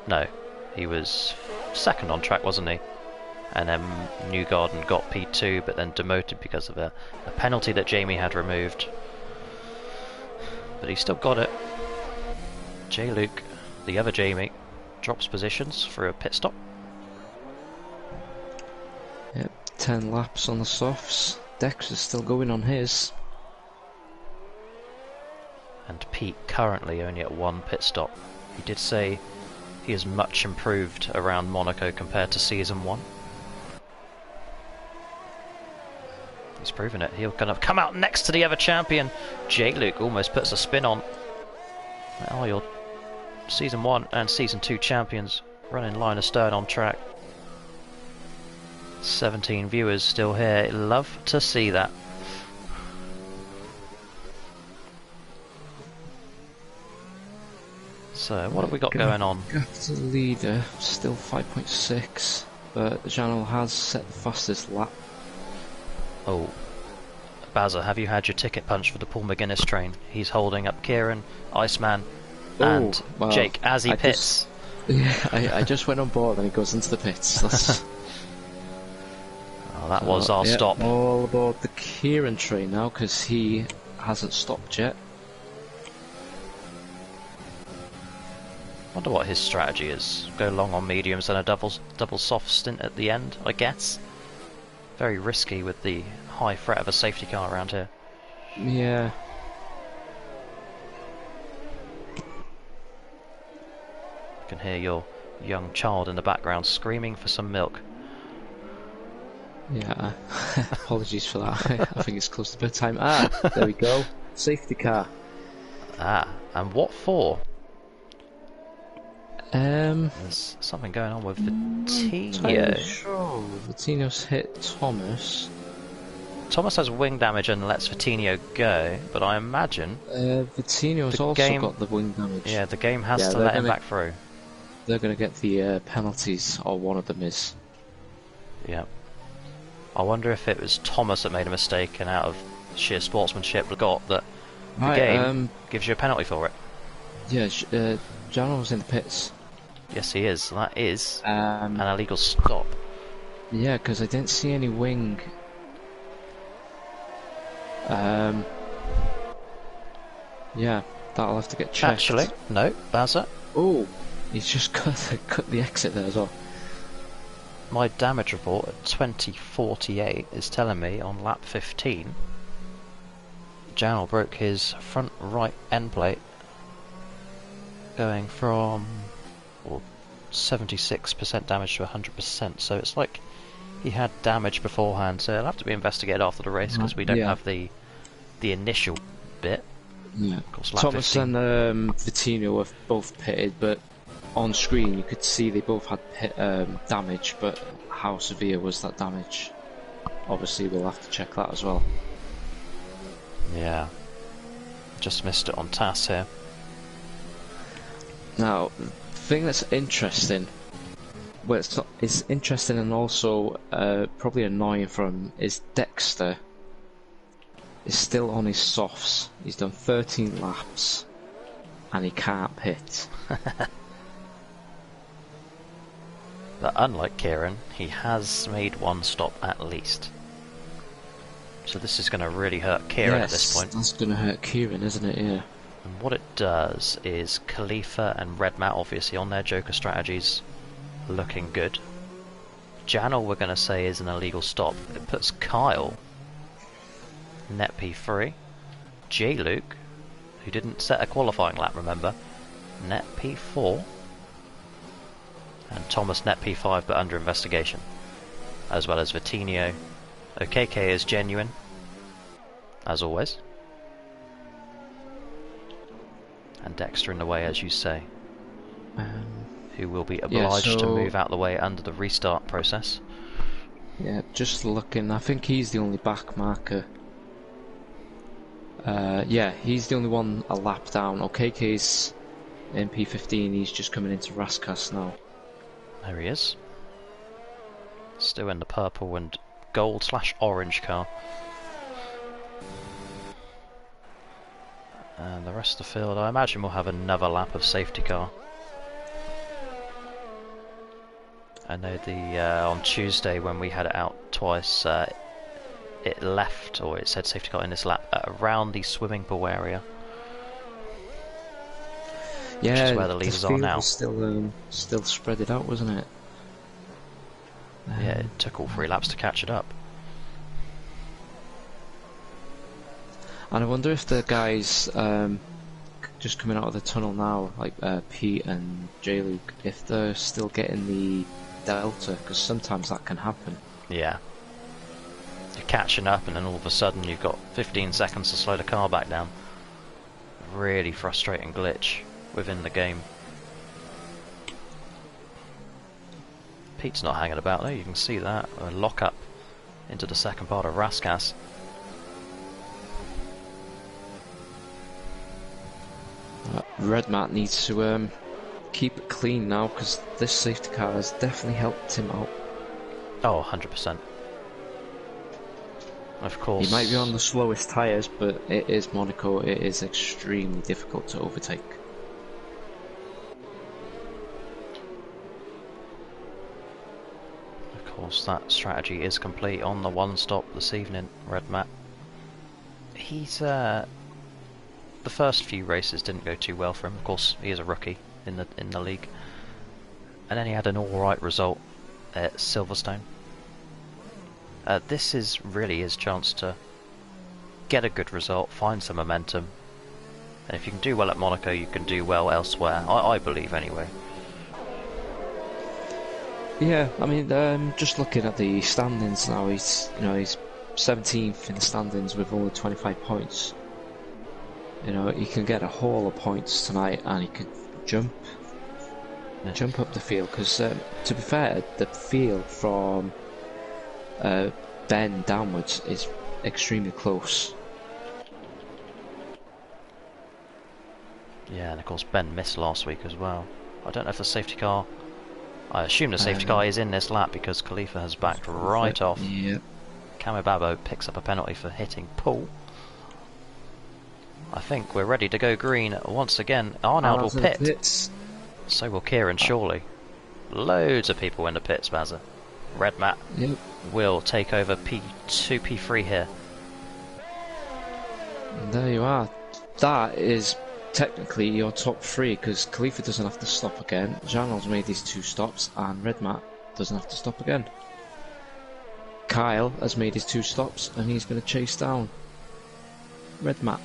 No, he was second on track, wasn't he? And then Newgarden got P2, but then demoted because of a penalty that Jamie had removed. But he still got it. J. Luke, the other Jamie, drops positions for a pit stop. Yep, 10 laps on the softs. Dex is still going on his. And Pete currently only at 1 pit stop. He did say he is much improved around Monaco compared to season 1. He's proven it. He'll kind of come out next to the other champion. J. Luke almost puts a spin on. Oh, your season 1 and season 2 champions running line astern on track. 17 viewers still here. Love to see that. So, what have we got going on? Gap to the leader, still 5.6, but Janel has set the fastest lap. Oh, Bazza, have you had your ticket punch for the Paul McGuinness train? He's holding up Kieran, Iceman, and Jake as he pits. I just went on board and he goes into the pits. That's... Oh, that was our stop. All aboard the Kieran train now, because he hasn't stopped yet. Wonder what his strategy is. Go long on mediums and a double soft stint at the end, I guess. Very risky with the high threat of a safety car around here. Yeah. You can hear your young child in the background screaming for some milk. Yeah, apologies for that. I think it's close to bedtime. Ah, there we go. Safety car. Ah, and what for? There's something going on with Vitinho. Sure. Vitinho's hit Thomas. Thomas has wing damage and lets Vitinho go, but I imagine Vitinho's also got the wing damage. Yeah, the game has to let him back through. They're going to get the penalties, or one of them is. Yeah. I wonder if it was Thomas that made a mistake and out of sheer sportsmanship got that the game gives you a penalty for it. Yeah, Janel was in the pits. Yes, he is. That is an illegal stop. Yeah, because I didn't see any wing. Yeah, that'll have to get checked. Actually, no, Bazza. Oh, he's just cut the exit there as well. My damage report at 2048 is telling me on lap 15, Janel broke his front right end plate, going from 76% damage to 100%. So it's like he had damage beforehand. So it'll have to be investigated after the race because we don't have the initial bit. Yeah. Of course, lap Thomas 15. and Vitinho have both pitted, but on screen you could see they both had damage, but how severe was that damage? Obviously we'll have to check that as well. Yeah, just missed it on TAS here. Now, the thing that's interesting, well, it's interesting and also probably annoying for him, is Dexter is still on his softs. He's done 13 laps and he can't pit. But unlike Kieran, he has made one stop at least. So this is going to really hurt Kieran at this point. That's going to hurt Kieran, isn't it? Yeah. And what it does is Khalifa and Redmat obviously on their Joker strategies looking good. Janel we're going to say is an illegal stop. It puts Kyle net P3. J Luke, who didn't set a qualifying lap, remember, net P4. And Thomas net P5 but under investigation, as well as Vitinho. OKK is genuine, as always. And Dexter in the way, as you say. Who will be Yeah, obliged to so- move out the way under the restart process. Yeah, just looking, I think he's the only back marker. Yeah, he's the only one a lap down. OKK's in P15, he's just coming into Raskas now. There he is. Still in the purple and gold / orange car. And the rest of the field, I imagine we'll have another lap of safety car. I know on Tuesday when we had it out twice, it left, or it said safety car in this lap, around the swimming pool area. Yeah, which is where the leaders are now. Was still spread it out, wasn't it? Yeah, it took all 3 laps to catch it up. And I wonder if the guys just coming out of the tunnel now, like Pete and J-Luke, if they're still getting the delta, because sometimes that can happen. Yeah. You're catching up and then all of a sudden you've got 15 seconds to slow the car back down. Really frustrating glitch within the game. Pete's not hanging about though, you can see that. A lock up into the second part of Raskas. Red Matt needs to keep it clean now, because this safety car has definitely helped him out. Oh, 100%. Of course. He might be on the slowest tyres, but it is Monaco, it is extremely difficult to overtake. Of course, that strategy is complete on the one stop this evening, Red Matt. He's the first few races didn't go too well for him. Of course, he is a rookie in the league, and then he had an all-right result at Silverstone. This is really his chance to get a good result, find some momentum, and if you can do well at Monaco, you can do well elsewhere. I believe, anyway. Yeah, I mean, just looking at the standings now, he's 17th in the standings with only 25 points. You know, he can get a haul of points tonight, and he could jump up the field. Because to be fair, the field from Ben downwards is extremely close. Yeah, and of course Ben missed last week as well. I don't know if the safety car... I assume the safety car is in this lap because Khalifa has backed right off. Yeah. Kamibabo picks up a penalty for hitting Paul. I think we're ready to go green once again. Arnold will pit. So will Kieran, surely. Loads of people in the pits, Bazza. Red Matt will take over P2, P3 here. And there you are. That is technically your top 3, because Khalifa doesn't have to stop again. Janel's made his 2 stops, and Red Matt doesn't have to stop again. Kyle has made his 2 stops, and he's going to chase down Red Matt.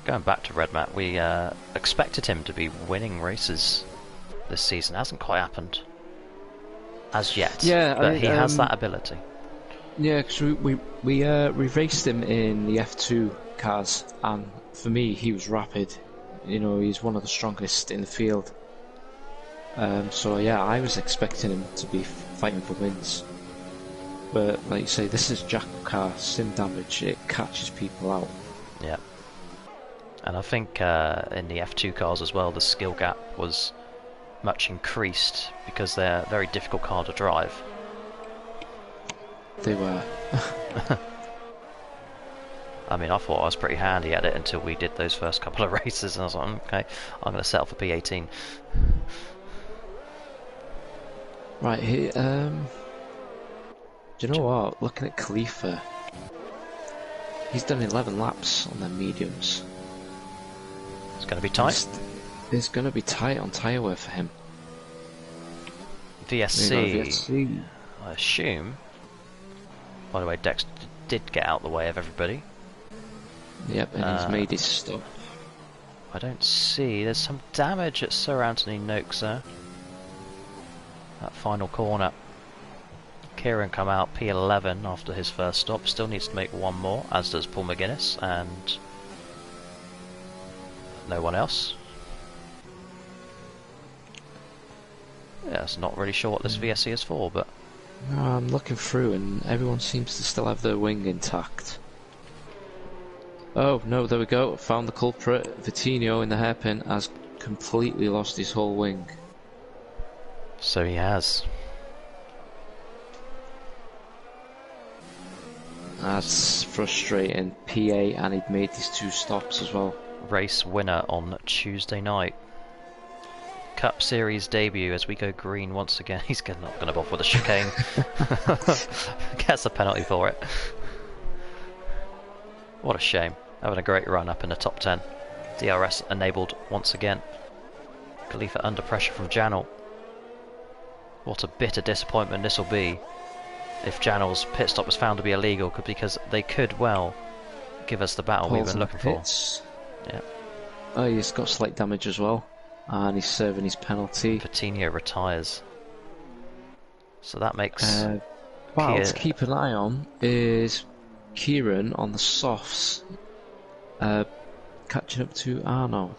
Going back to Red Matt, we expected him to be winning races this season. Hasn't quite happened as yet. Yeah, but he has that ability. Yeah, because we raced him in the F2 cars, and for me, he was rapid. You know, he's one of the strongest in the field. So yeah, I was expecting him to be fighting for wins. But like you say, this is JACKOCAR sim damage. It catches people out. Yeah. And I think in the F2 cars as well, the skill gap was much increased because they're a very difficult car to drive. They were. I mean, I thought I was pretty handy at it until we did those first couple of races, and I was like, okay, I'm going to settle for P18. Right here, do you know what? Looking at Khalifa, he's done 11 laps on their mediums. It's going to be tight. It's going to be tight on tyre wear for him. VSC, I assume. By the way, Dex did get out the way of everybody. Yep, and he's made his stop. I don't see. There's some damage at Sir Anthony Noakes there. That final corner. Kieran come out P11 after his first stop. Still needs to make one more, as does Paul McGuinness. And No one else. Yeah, it's not really sure what this VSC is for, but... No, I'm looking through and everyone seems to still have their wing intact. Oh, no, there we go. Found the culprit. Vitinho in the hairpin has completely lost his whole wing. So he has. That's frustrating. PA, and he'd made these 2 stops as well. Race winner on Tuesday night. Cup Series debut as we go green once again. He's not going to bother with a chicane. Gets a penalty for it. What a shame. Having a great run up in the top 10. DRS enabled once again. Khalifa under pressure from Janel. What a bitter disappointment this will be if Janel's pit stop was found to be illegal, because they could well give us the battle we've been looking for. Yeah. Oh, he's got slight damage as well, and he's serving his penalty. Coutinho retires. So that makes... Well, to keep an eye on is Kieran on the softs, catching up to Arnold.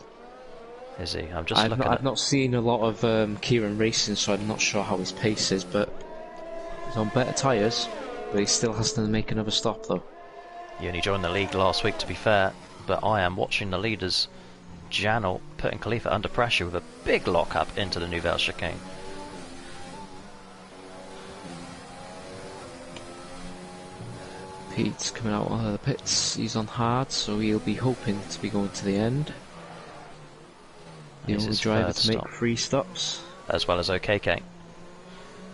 Is he? I'm just looking I've not seen a lot of Kieran racing, so I'm not sure how his pace is, but he's on better tyres, but he still has to make another stop though. He only joined the league last week, to be fair, but I am watching the leaders. Janel putting Khalifa under pressure with a big lock-up into the Nouvelle chicane. Pete's coming out of the pits. He's on hard, so he'll be hoping to be going to the end. The only driver to make 3 stops. As well as OKK.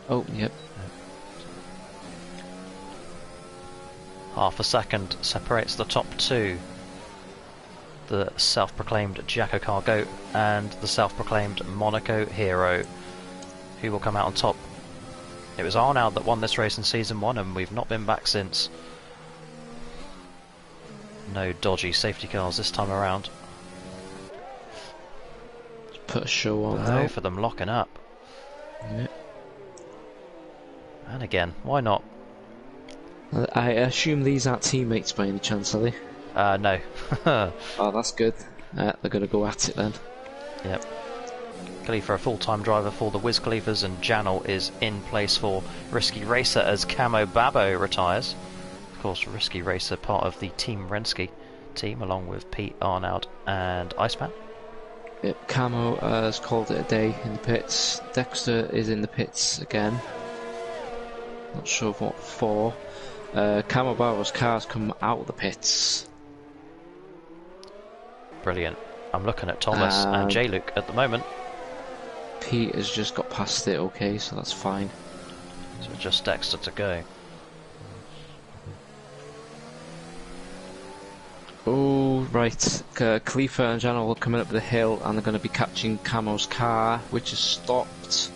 Oh, yep. Half a second separates the top 2. The self-proclaimed JACKOCAR GOAT and the self-proclaimed Monaco hero, who will come out on top. It was Arnold that won this race in Season 1 and we've not been back since. No dodgy safety cars this time around. Put a show on Both of them locking up. Yeah. And again, why not? I assume these aren't teammates by any chance, are they? No. Oh, that's good. They're going to go at it then. Yep. Khalifa, a full-time driver for the Wiz Khalifas, and Janel is in place for Risky Racer as Camo Babo retires. Of course, Risky Racer, part of the Team Renski team, along with Pete, Arnold and Iceman. Yep, Camo has called it a day in the pits. Dexter is in the pits again. Not sure what for. Camo Babo's car's come out of the pits. Brilliant. I'm looking at Thomas and J-Luke at the moment. Pete has just got past it, okay, so that's fine. So just Dexter to go. Oh, right. Khalifa and Janel are coming up the hill and they're going to be catching Camo's car, which is stopped.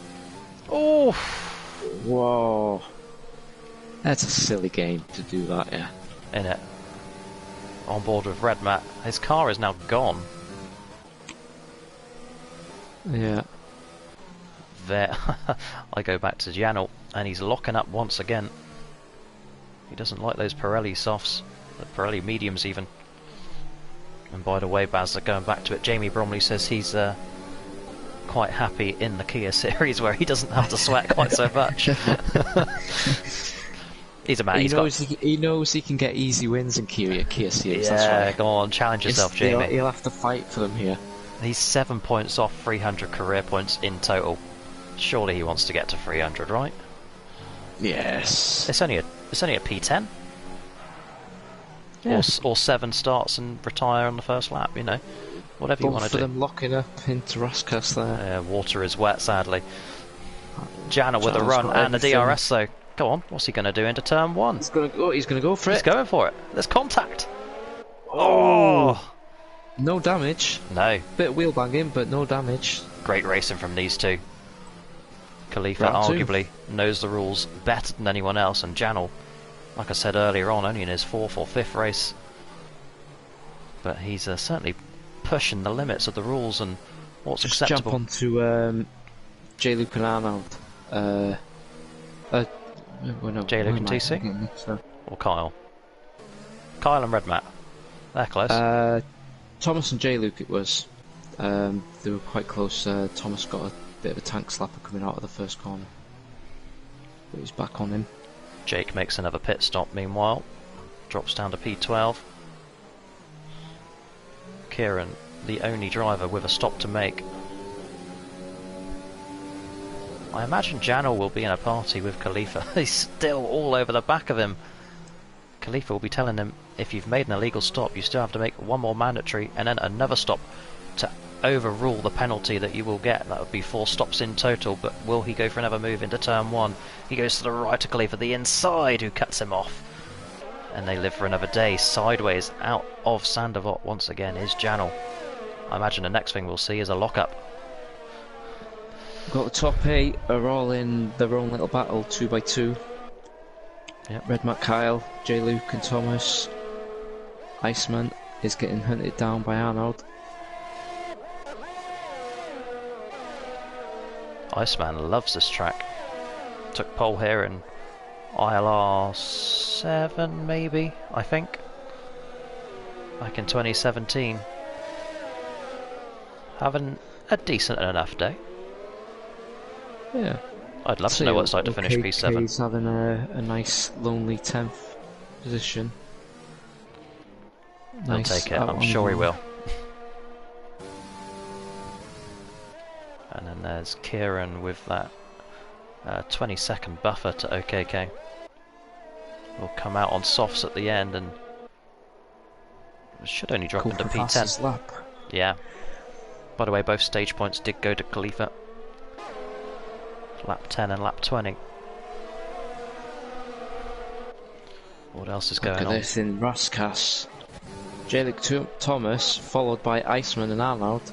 Oh! Whoa. That's a silly game to do that, yeah. In it. On board with Red Matt. His car is now gone. Yeah. There. I go back to Janel and he's locking up once again. He doesn't like those Pirelli softs, the Pirelli mediums even. And by the way, Baz, going back to it, Jamie Bromley says he's quite happy in the Kia series where he doesn't have to sweat quite so much. He's a man. He knows he can get easy wins in Kia series. Yeah, that's right. Go on, challenge yourself, Jamie. He'll have to fight for them here. He's 7 points off 300 career points in total. Surely he wants to get to 300, right? Yes. It's only a P10. Yeah. Or 7 starts and retire on the first lap, you know. Whatever you want to do. For them locking up into Raskas there. Water is wet, sadly. Janel with a run and a DRS though. Go on, what's he going to do into turn 1? He's going to go for it. He's going for it. There's contact. Oh! No damage. No. Bit of wheel banging, but no damage. Great racing from these two. Khalifa arguably knows the rules better than anyone else, and Janel, like I said earlier on, only in his 4th or 5th race. But he's certainly pushing the limits of the rules and what's acceptable. Jump onto J-Luke and Arnold. J-Luke and TC? Or Kyle? Kyle and Red Matt. They're close. Thomas and J. Luke it was. They were quite close. Thomas got a bit of a tank slapper coming out of the first corner. But he's back on him. Jake makes another pit stop meanwhile. Drops down to P12. Kieran, the only driver with a stop to make. I imagine Janel will be in a party with Khalifa. He's still all over the back of him. Khalifa will be telling him, if you've made an illegal stop, you still have to make one more mandatory and then another stop to overrule the penalty that you will get. That would be 4 stops in total, but will he go for another move into turn 1? He goes to the right to Khalifa, the inside, who cuts him off. And they live for another day. Sideways out of Sandavot once again is Janel. I imagine the next thing we'll see is a lockup. Got the top 8 are all in their own little battle, 2x2. Yep. Red Matt, Kyle, J. Luke and Thomas. Iceman is getting hunted down by Arnold. Iceman loves this track. Took pole here in ILR 7 maybe, I think. Back in 2017. Having a decent enough day. Yeah. I'd love to know what it's like to finish P7. He's having a nice lonely 10th position. He'll take it, I'm sure he will. And then there's Kieran with that 20-second buffer to OKK. Will come out on softs at the end and should only drop into P10. Lap. Yeah. By the way, both stage points did go to Khalifa. Lap 10 and lap 20. What else is going on? Look at this in Raskas. Jalik Thomas, followed by Iceman and Arnold.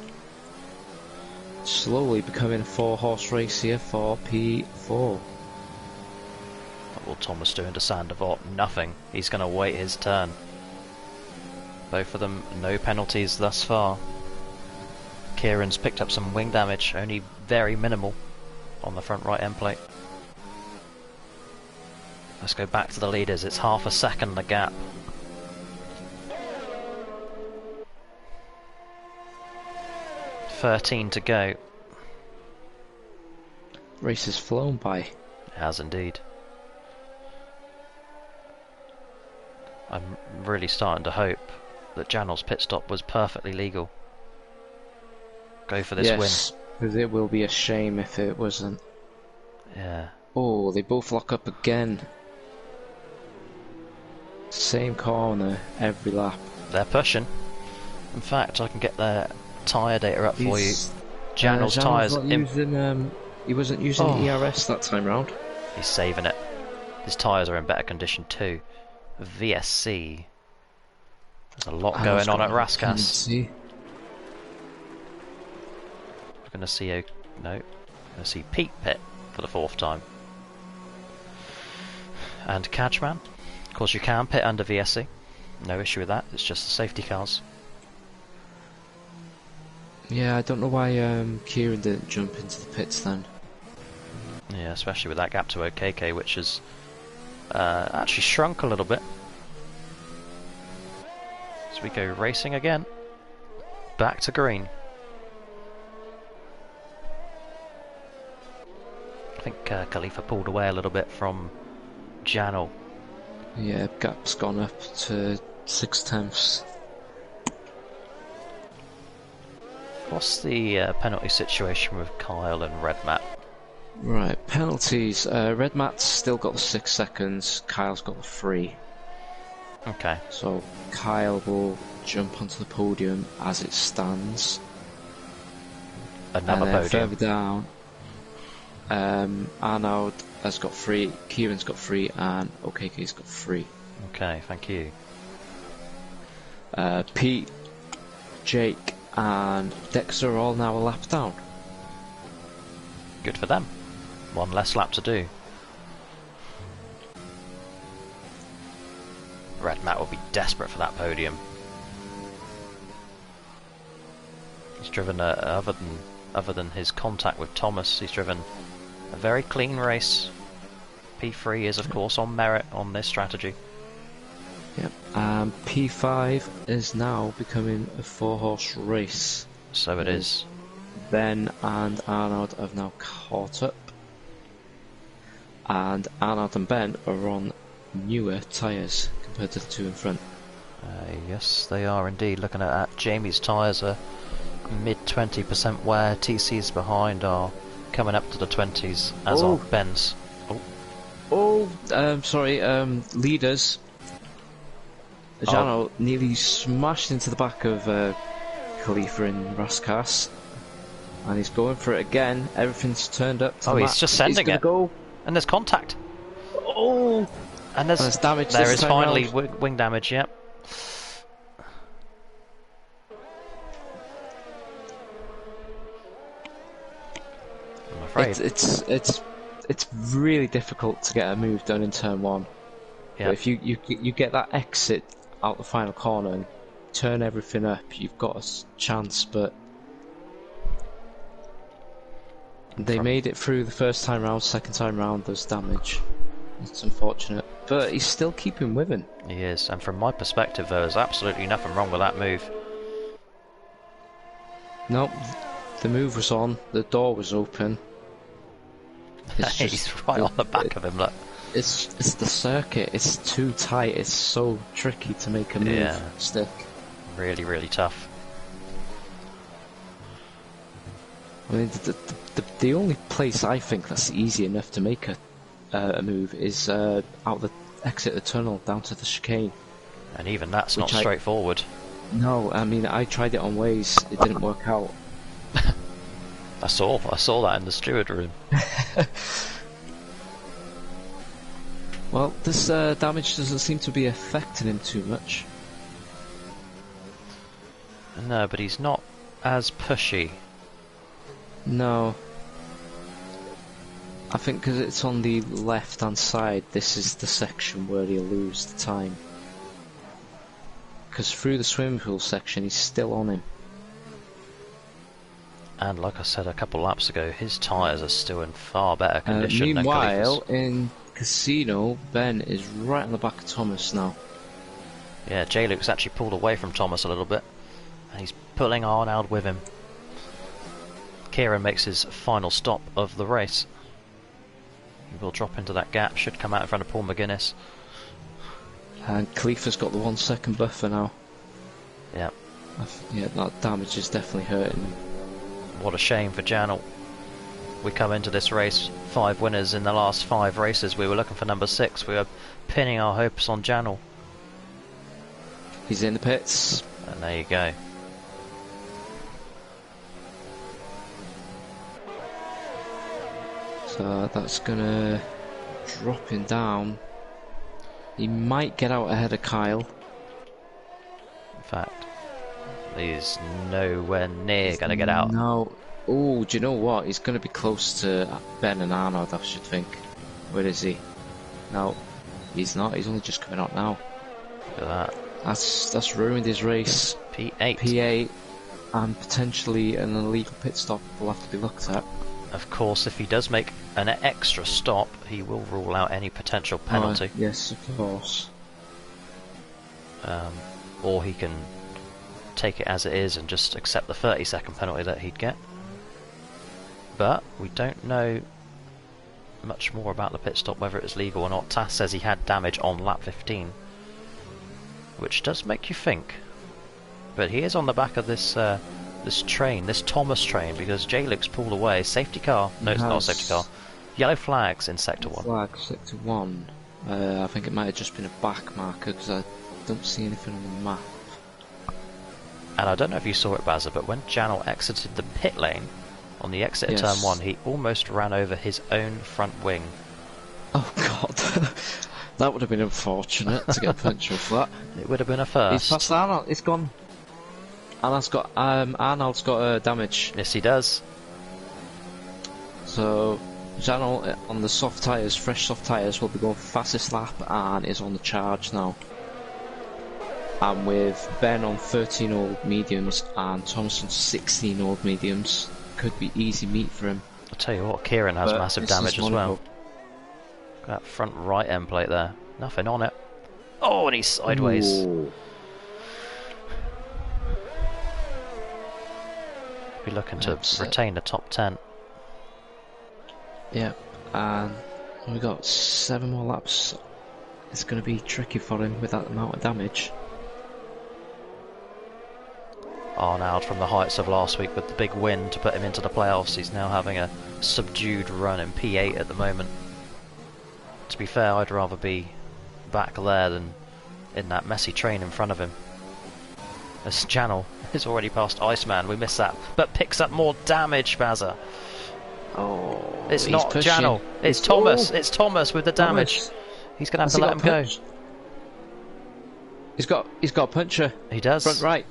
Slowly becoming a 4-horse race here for P4. What will Thomas do into Sandavort? Nothing. He's going to wait his turn. Both of them, no penalties thus far. Kieran's picked up some wing damage, only very minimal on the front right end plate. Let's go back to the leaders. It's half a second the gap. $13 to go. Race has flown by. It has indeed. I'm really starting to hope that Janel's pit stop was perfectly legal. Go for this win. Yes, because it will be a shame if it wasn't. Yeah. Oh, they both lock up again. Same corner every lap. They're pushing. In fact, I can get their tyre data up for you. Janel's tyres. He wasn't using ERS that time round. He's saving it. His tyres are in better condition too. VSC. There's a lot going on at Raskas. We're going to see Pete pit for the 4th time. And Catchman. Of course, you can pit under VSC. No issue with that. It's just the safety cars. Yeah, I don't know why Kieran didn't jump into the pits then. Yeah, especially with that gap to OKK, which has actually shrunk a little bit. So we go racing again. Back to green. I think Khalifa pulled away a little bit from Janel. Yeah, gap's gone up to 6/10. What's the penalty situation with Kyle and Red Matt? Right, penalties. Red Matt's still got the 6 seconds, Kyle's got the 3. Okay. So Kyle will jump onto the podium as it stands. Another and then podium. Further down, Arnold has got 3, Kieran's got 3, and OKK's got 3. Okay, thank you. Pete, Jake, and Dexter are all now a lap down. Good for them. One less lap to do. Red Matt will be desperate for that podium. He's driven other than his contact with Thomas, he's driven a very clean race. P3 is of course on merit on this strategy. Yep. P5 is now becoming a 4-horse race. So it is. Ben and Arnold have now caught up. And Arnold and Ben are on newer tyres compared to the two in front. Yes, they are indeed. Looking at that, Jamie's tyres are mid 20% wear. TC's behind are coming up to the 20s, as are Ben's. Leaders. Jano nearly smashed into the back of Khalifa in Raskas, and he's going for it again. Everything's turned up to the he's max. just sending it. Go. And there's contact. Oh! And there's damage. There is finally wing damage, yep. I'm afraid. It's really difficult to get a move done in turn 1. Yep. But if you get that exit out the final corner and turn everything up, you've got a chance, but they made it through the first time round. Second time round there's damage. It's unfortunate, but he's still keeping with him. He is, and from my perspective there's absolutely nothing wrong with that move. Nope, the move was on, the door was open. He's right on the back of him, look. It's the circuit, it's too tight, it's so tricky to make a move stick. Really, really tough. I mean, the only place I think that's easy enough to make a move is out the exit the tunnel down to the chicane. And even that's not straightforward. No, I mean, I tried it on ways, it didn't work out. I saw that in the steward room. Well, this damage doesn't seem to be affecting him too much. No, but he's not as pushy. No. I think because it's on the left hand side, this is the section where he'll lose the time. Because through the swimming pool section, he's still on him. And like I said a couple laps ago, his tyres are still in far better condition than Meanwhile, Khalifa's. in Casino, Ben is right on the back of Thomas now. Yeah, J-Luke's actually pulled away from Thomas a little bit, and he's pulling Arnold with him. Kieran makes his final stop of the race. He will drop into that gap, should come out in front of Paul McGuinness. And Khalifa's got the 1 second buffer now. Yeah. Yeah, that damage is definitely hurting him. What a shame for Janel. We come into this race 5 winners in the last 5 races. We were looking for number 6. We were pinning our hopes on Janel. He's in the pits. And there you go. So that's gonna drop him down. He might get out ahead of Kyle. In fact, he's nowhere near going to get out. No. Oh, do you know what? He's going to be close to Ben and Arnold, I should think. Where is he? No, he's not. He's only just coming out now. Look at that. That's ruined his race. P8. P8, and potentially an illegal pit stop will have to be looked at. Of course, if he does make an extra stop, he will rule out any potential penalty. Yes, of course. Or he can take it as it is and just accept the 30-second penalty that he'd get. But we don't know much more about the pit stop, whether it's legal or not. Tass says he had damage on lap 15, which does make you think. But he is on the back of this this train, this Thomas train, because J-Luke's pulled away. Safety car. No, it's not a safety car. Yellow flags in sector 1. Flag, sector 1. I think it might have just been a back marker because I don't see anything on the map. And I don't know if you saw it, Bazza, but when Janel exited the pit lane on the exit of turn 1, he almost ran over his own front wing. Oh god, that would have been unfortunate to get a puncture flat. It would have been a first. He's past Arnold, it's gone. Arnold's got damage. Yes, he does. So Janel on the soft tyres, fresh soft tyres, will be going fastest lap and is on the charge now. And with Ben on 13 old mediums and Thomas on 16 old mediums, could be easy meat for him. I'll tell you what, Kieran has massive damage as well. That front right end plate there, nothing on it. Oh, and he's sideways. Ooh. Be looking to retain the top 10. Yeah, and we got 7 more laps. It's going to be tricky for him with that amount of damage. Arnaud from the heights of last week with the big win to put him into the playoffs. He's now having a subdued run in P8 at the moment. To be fair, I'd rather be back there than in that messy train in front of him. This channel is already past Iceman, we missed that, but picks up more damage, Bazza. Oh, it's not Janel, it's Thomas. It's Thomas with the damage. He's gonna have to let him go. He's got a puncher. He does. Front right.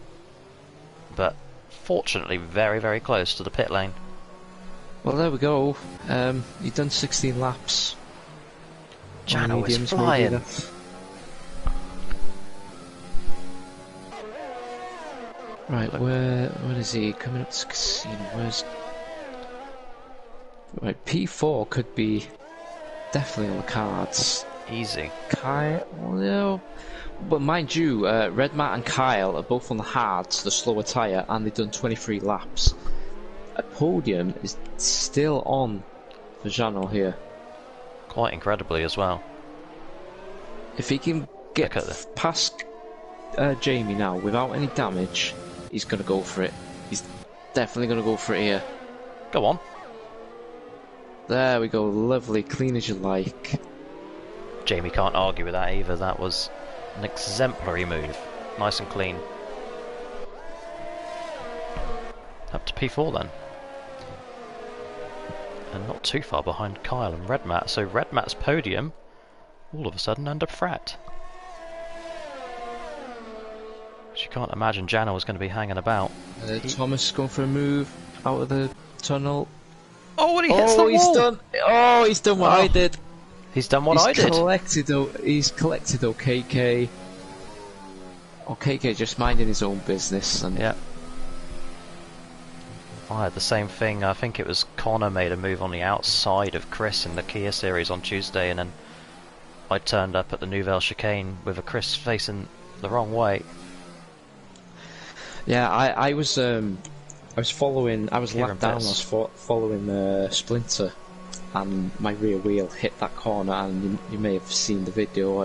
But fortunately very, very close to the pit lane. Well, there we go. You've done 16 laps. Janel is flying. Right, where is he? Coming up to casino. Where's... Right, P4 could be definitely on the cards. Easy. Kyle, well, but mind you, Red Matt and Kyle are both on the hards, the slower tyre, and they've done 23 laps. A podium is still on for Janel here. Quite incredibly as well. If he can get past Jamie now without any damage, he's going to go for it. He's definitely going to go for it here. Go on. There we go, lovely, clean as you like. Jamie can't argue with that either. That was an exemplary move. Nice and clean. Up to P4 then. And not too far behind Kyle and Red Matt. So Red Matt's podium all of a sudden under threat. Which you can't imagine Janel was going to be hanging about. Thomas going for a move out of the tunnel. Oh, and he hits the wall! He's done what I did. He's done what I did. He's collected OKK. OKK just minding his own business. And yeah. I had the same thing. I think it was Connor made a move on the outside of Chris in the Kia series on Tuesday, and then I turned up at the Nouvelle chicane with a Chris facing the wrong way. Yeah, I was following. I was lapped down. I was following Splinter, and my rear wheel hit that corner. And you may have seen the video.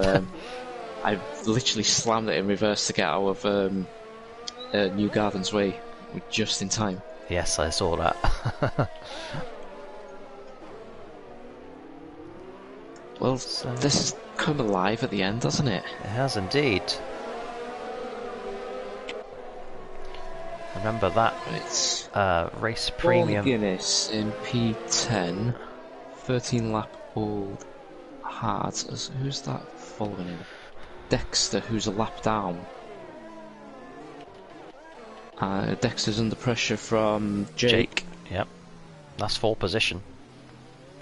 I literally slammed it in reverse to get out of New Gardens Way just in time. Yes, I saw that. Well, this has come alive at the end, hasn't it? It has indeed. Remember that race premium. Guinness in P10, 13 lap old hard. Who's that following him? Dexter, who's a lap down. Dexter's under pressure from Jake. Yep, that's 4th position.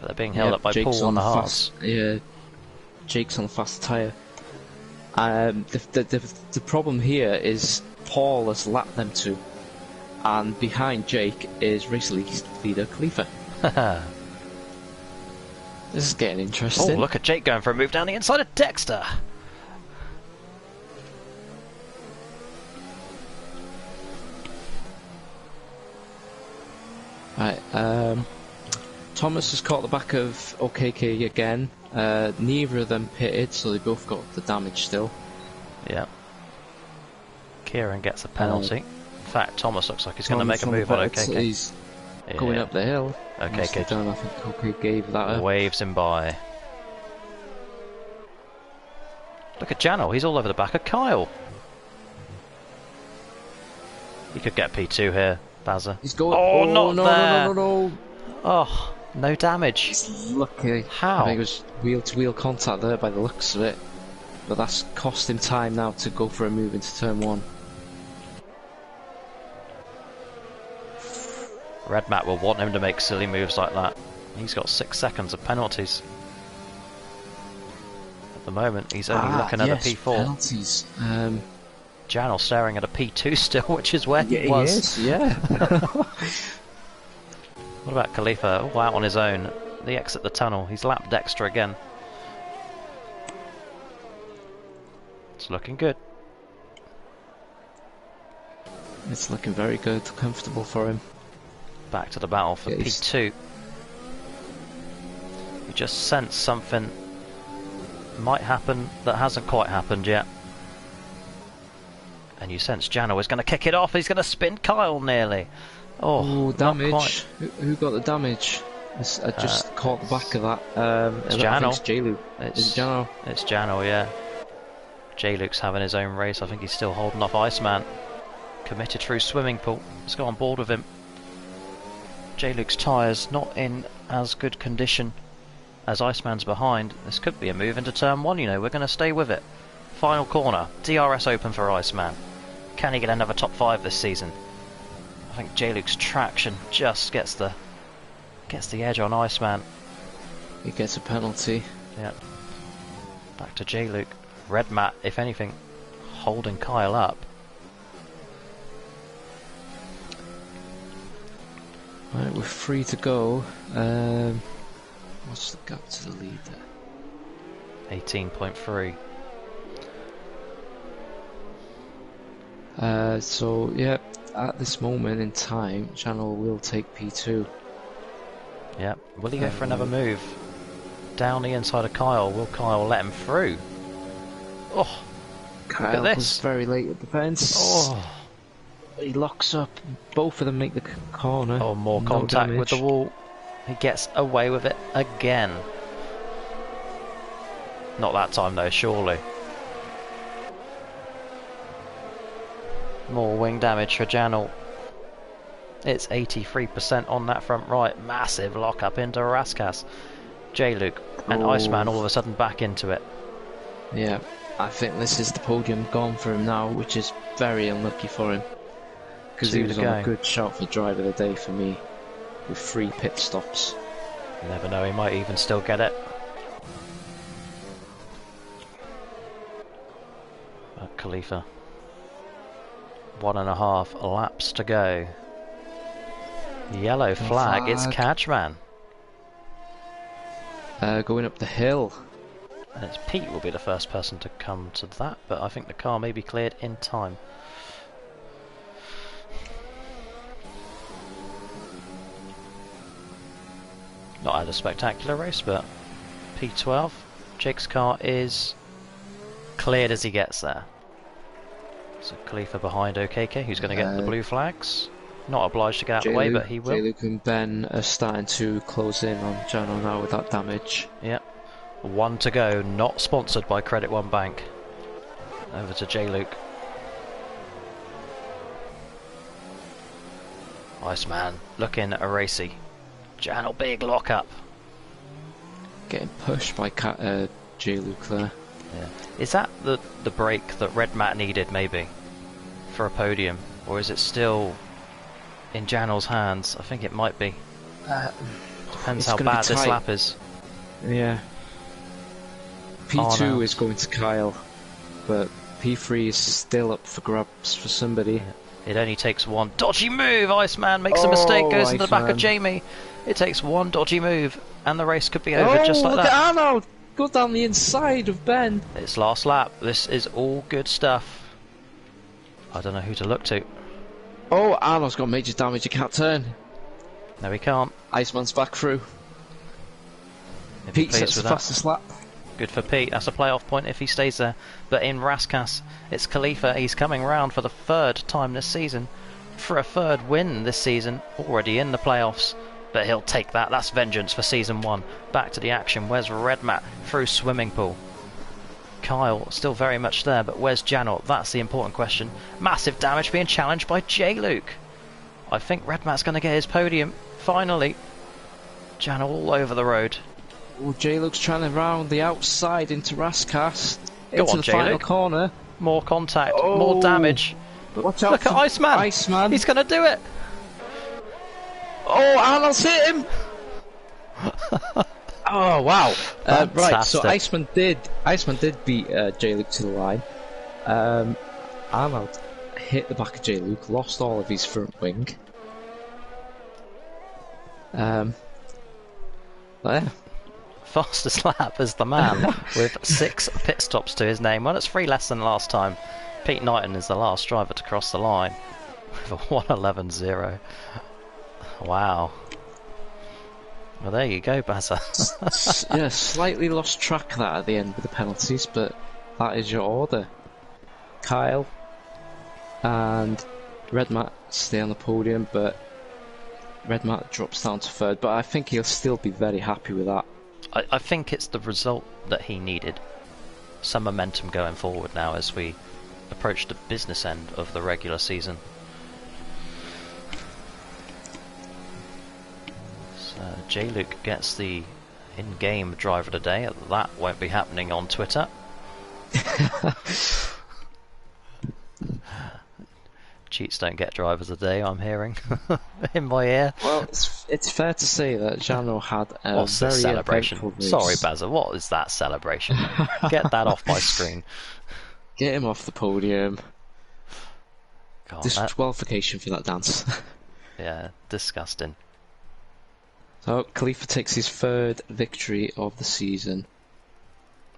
But they're being held up by Paul on the hards. Yeah, Jake's on the fast tyre. The problem here is Paul has lapped them two. And behind Jake is race leader Khalifa. This is getting interesting. Oh, look at Jake going for a move down the inside of Dexter. Right, Thomas has caught the back of OKK again. Neither of them pitted, so they both got the damage still. Yeah. Kieran gets a penalty. In fact, Thomas looks like he's going to make a move on OKK. He's going up the hill. OKK. I think OK gave that a... Waves him by. Look at Janel, he's all over the back of Kyle. He could get P2 here, Bazza. He's going... Oh, not no, there! no. Oh, no damage. He's lucky. How? I think it was wheel-to-wheel contact there by the looks of it. But that's cost him time now to go for a move into turn 1. Red Matt will want him to make silly moves like that. He's got 6 seconds of penalties. At the moment, he's only looking at a P4. Penalties. Janel staring at a P2 still, which is where he was. He is, yeah. What about Khalifa? Oh, out on his own. They exit the tunnel. He's lapped Dexter again. It's looking good. It's looking very good, comfortable for him. Back to the battle for P2. You just sense something might happen that hasn't quite happened yet. And you sense Jano is going to kick it off. He's going to spin Kyle nearly. Oh, damage. Who got the damage? I just caught the back of that. It's Jano. It's J-Luke. Is it Jano? It's Jano, yeah. J-Luke's having his own race. I think he's still holding off Iceman. Committed through swimming pool. Let's go on board with him. J-Luke's tyres not in as good condition as Iceman's behind. This could be a move into turn 1, you know. We're going to stay with it. Final corner. DRS open for Iceman. Can he get another top 5 this season? I think J-Luke's traction just gets the edge on Iceman. He gets a penalty. Yeah. Back to J-Luke. Red Matt, if anything, holding Kyle up. Right, we're free to go. What's the gap to the lead there? 18.3. So yeah, at this moment in time, Channel will take P2. Yeah, will he go for another move? Down the inside of Kyle, will Kyle let him through? Oh, Kyle look at was this. very late at the fence. Oh, He locks up, both of them make the corner. oh, more No contact damage. with the wall. He gets away with it again. Not that time though, surely. More wing damage for Janel. It's 83% on that front right. Massive lock up into Raskas. J-Luke and Iceman all of a sudden back into it. Yeah, I think this is the podium gone for him now, which is very unlucky for him. Because he was on a good shout for driver of the day for me, with 3 pit stops. You never know, he might even still get it. Khalifa. 1.5 laps to go. Yellow flag, it's Catchman. Going up the hill. And it's Pete will be the first person to come to that, but I think the car may be cleared in time. Not had a spectacular race, but P12. Jake's car is cleared as he gets there. So Khalifa behind OKK, who's going to get the blue flags. Not obliged to get out of the way, but he will. J-Luke and Ben are starting to close in on Jano now with that damage. Yep. 1 to go, not sponsored by Credit One Bank. Over to J-Luke. Iceman looking a racy. Janel, big lock up. Getting pushed by J-Luke there. Yeah. Is that the break that Red Matt needed, maybe, for a podium? Or is it still in Janel's hands? I think it might be. Depends how bad this lap is. Yeah. P2 is going to Kyle, but P3 is still up for grabs for somebody. Yeah. It only takes one dodgy move. Iceman makes a mistake, goes into the back of Jamie. It takes one dodgy move, and the race could be over just like that. Look at Arnold! Go down the inside of Ben. It's last lap. This is all good stuff. I don't know who to look to. Oh, Arnold's got major damage. He can't turn. No, he can't. Iceman's back through. Pete sets the fastest lap. Good for Pete. That's a playoff point if he stays there. But in Raskas, it's Khalifa. He's coming round for the 3rd time this season. For a 3rd win this season. Already in the playoffs. But he'll take that. That's vengeance for season 1. Back to the action. Where's Red Matt? Through swimming pool. Kyle still very much there. But where's Janel? That's the important question. Massive damage being challenged by J-Luke. I think Red Matt's going to get his podium. Finally. Janel all over the road. Oh, J-Luke's trying to round the outside into Raskas. Go into on, the final corner. More contact, more damage. Watch out! Look at Iceman. He's going to do it. Oh, Arnold's hit him. Oh wow! Right, so Iceman did beat J-Luke to the line. Arnold hit the back of J-Luke, lost all of his front wing. But yeah. fastest lap as the man with 6 pit stops to his name. Well, it's 3 less than last time. Pete Knighton is the last driver to cross the line with a 1:11.0. Wow. Well, there you go, Bazza. Yeah, slightly lost track of that at the end with the penalties, but that is your order. Kyle and Red Matt stay on the podium, but Red Matt drops down to 3rd, but I think he'll still be very happy with that. I think it's the result that he needed. Some momentum going forward now as we approach the business end of the regular season. So J-Luke gets the in-game driver of the day. That won't be happening on Twitter. Cheats don't get drivers of the day, I'm hearing in my ear. Well, it's fair to say that Jano had a What's the very celebration? eventful race. Sorry, Bazza, what is that celebration? Get that off my screen. Get him off the podium. God, Disqualification for that dance. Yeah, disgusting. So Khalifa takes his 3rd victory of the season.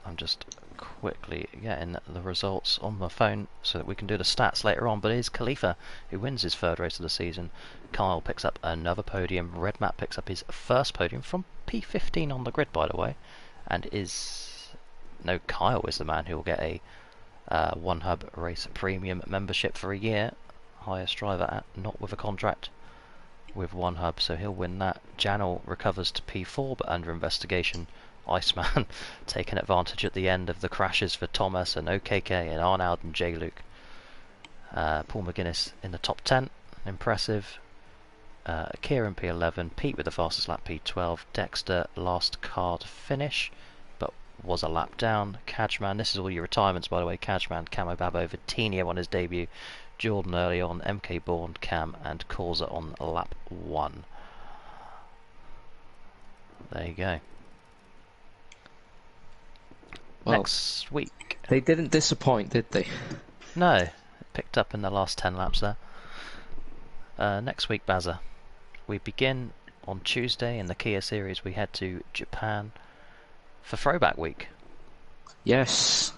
I'm just quickly getting the results on my phone so that we can do the stats later on, but it is Khalifa who wins his 3rd race of the season. Kyle picks up another podium. Red Matt picks up his 1st podium from P15 on the grid, by the way, and Kyle is the man who will get a One Hub Race Premium membership for a year. Highest driver not with a contract with One Hub, so he'll win that. Janel recovers to P4 but under investigation. Iceman taking advantage at the end of the crashes for Thomas and OKK and Arnold and J-Luke. Paul McGuinness in the top 10, impressive. Kieran P11, Pete with the fastest lap P12, Dexter last car to finish but was a lap down. Cajman, this is all your retirements by the way. Cajman, Camo Babo, Vitinha on his debut, Jordan early on, MK Bourne, Cam and Causa on lap 1. There you go. Well, next week. They didn't disappoint, did they? No, it picked up in the last 10 laps there. Next week, Bazza, we begin on Tuesday in the Kia series. We head to Japan for Throwback Week. Yes.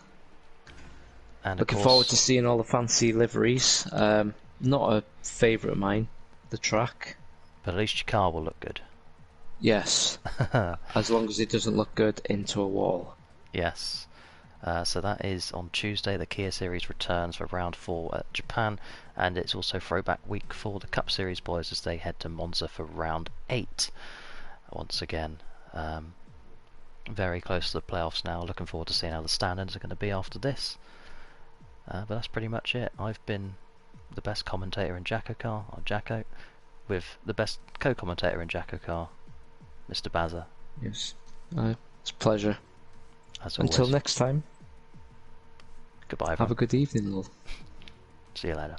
And looking forward to seeing all the fancy liveries. Not a favourite of mine, the track. But at least your car will look good. Yes. As long as it doesn't look good into a wall. Yes. So that is on Tuesday. The Kia Series returns for round 4 at Japan, and it's also Throwback Week for the Cup Series boys as they head to Monza for round 8. Once again, very close to the playoffs now. Looking forward to seeing how the standings are going to be after this. But that's pretty much it. I've been the best commentator in JACKOCAR, or Jacko, with the best co-commentator in JACKOCAR, Mr. Bazza. Yes. It's a pleasure. As always. Until next time. Goodbye, everyone. Have a good evening, love. See you later.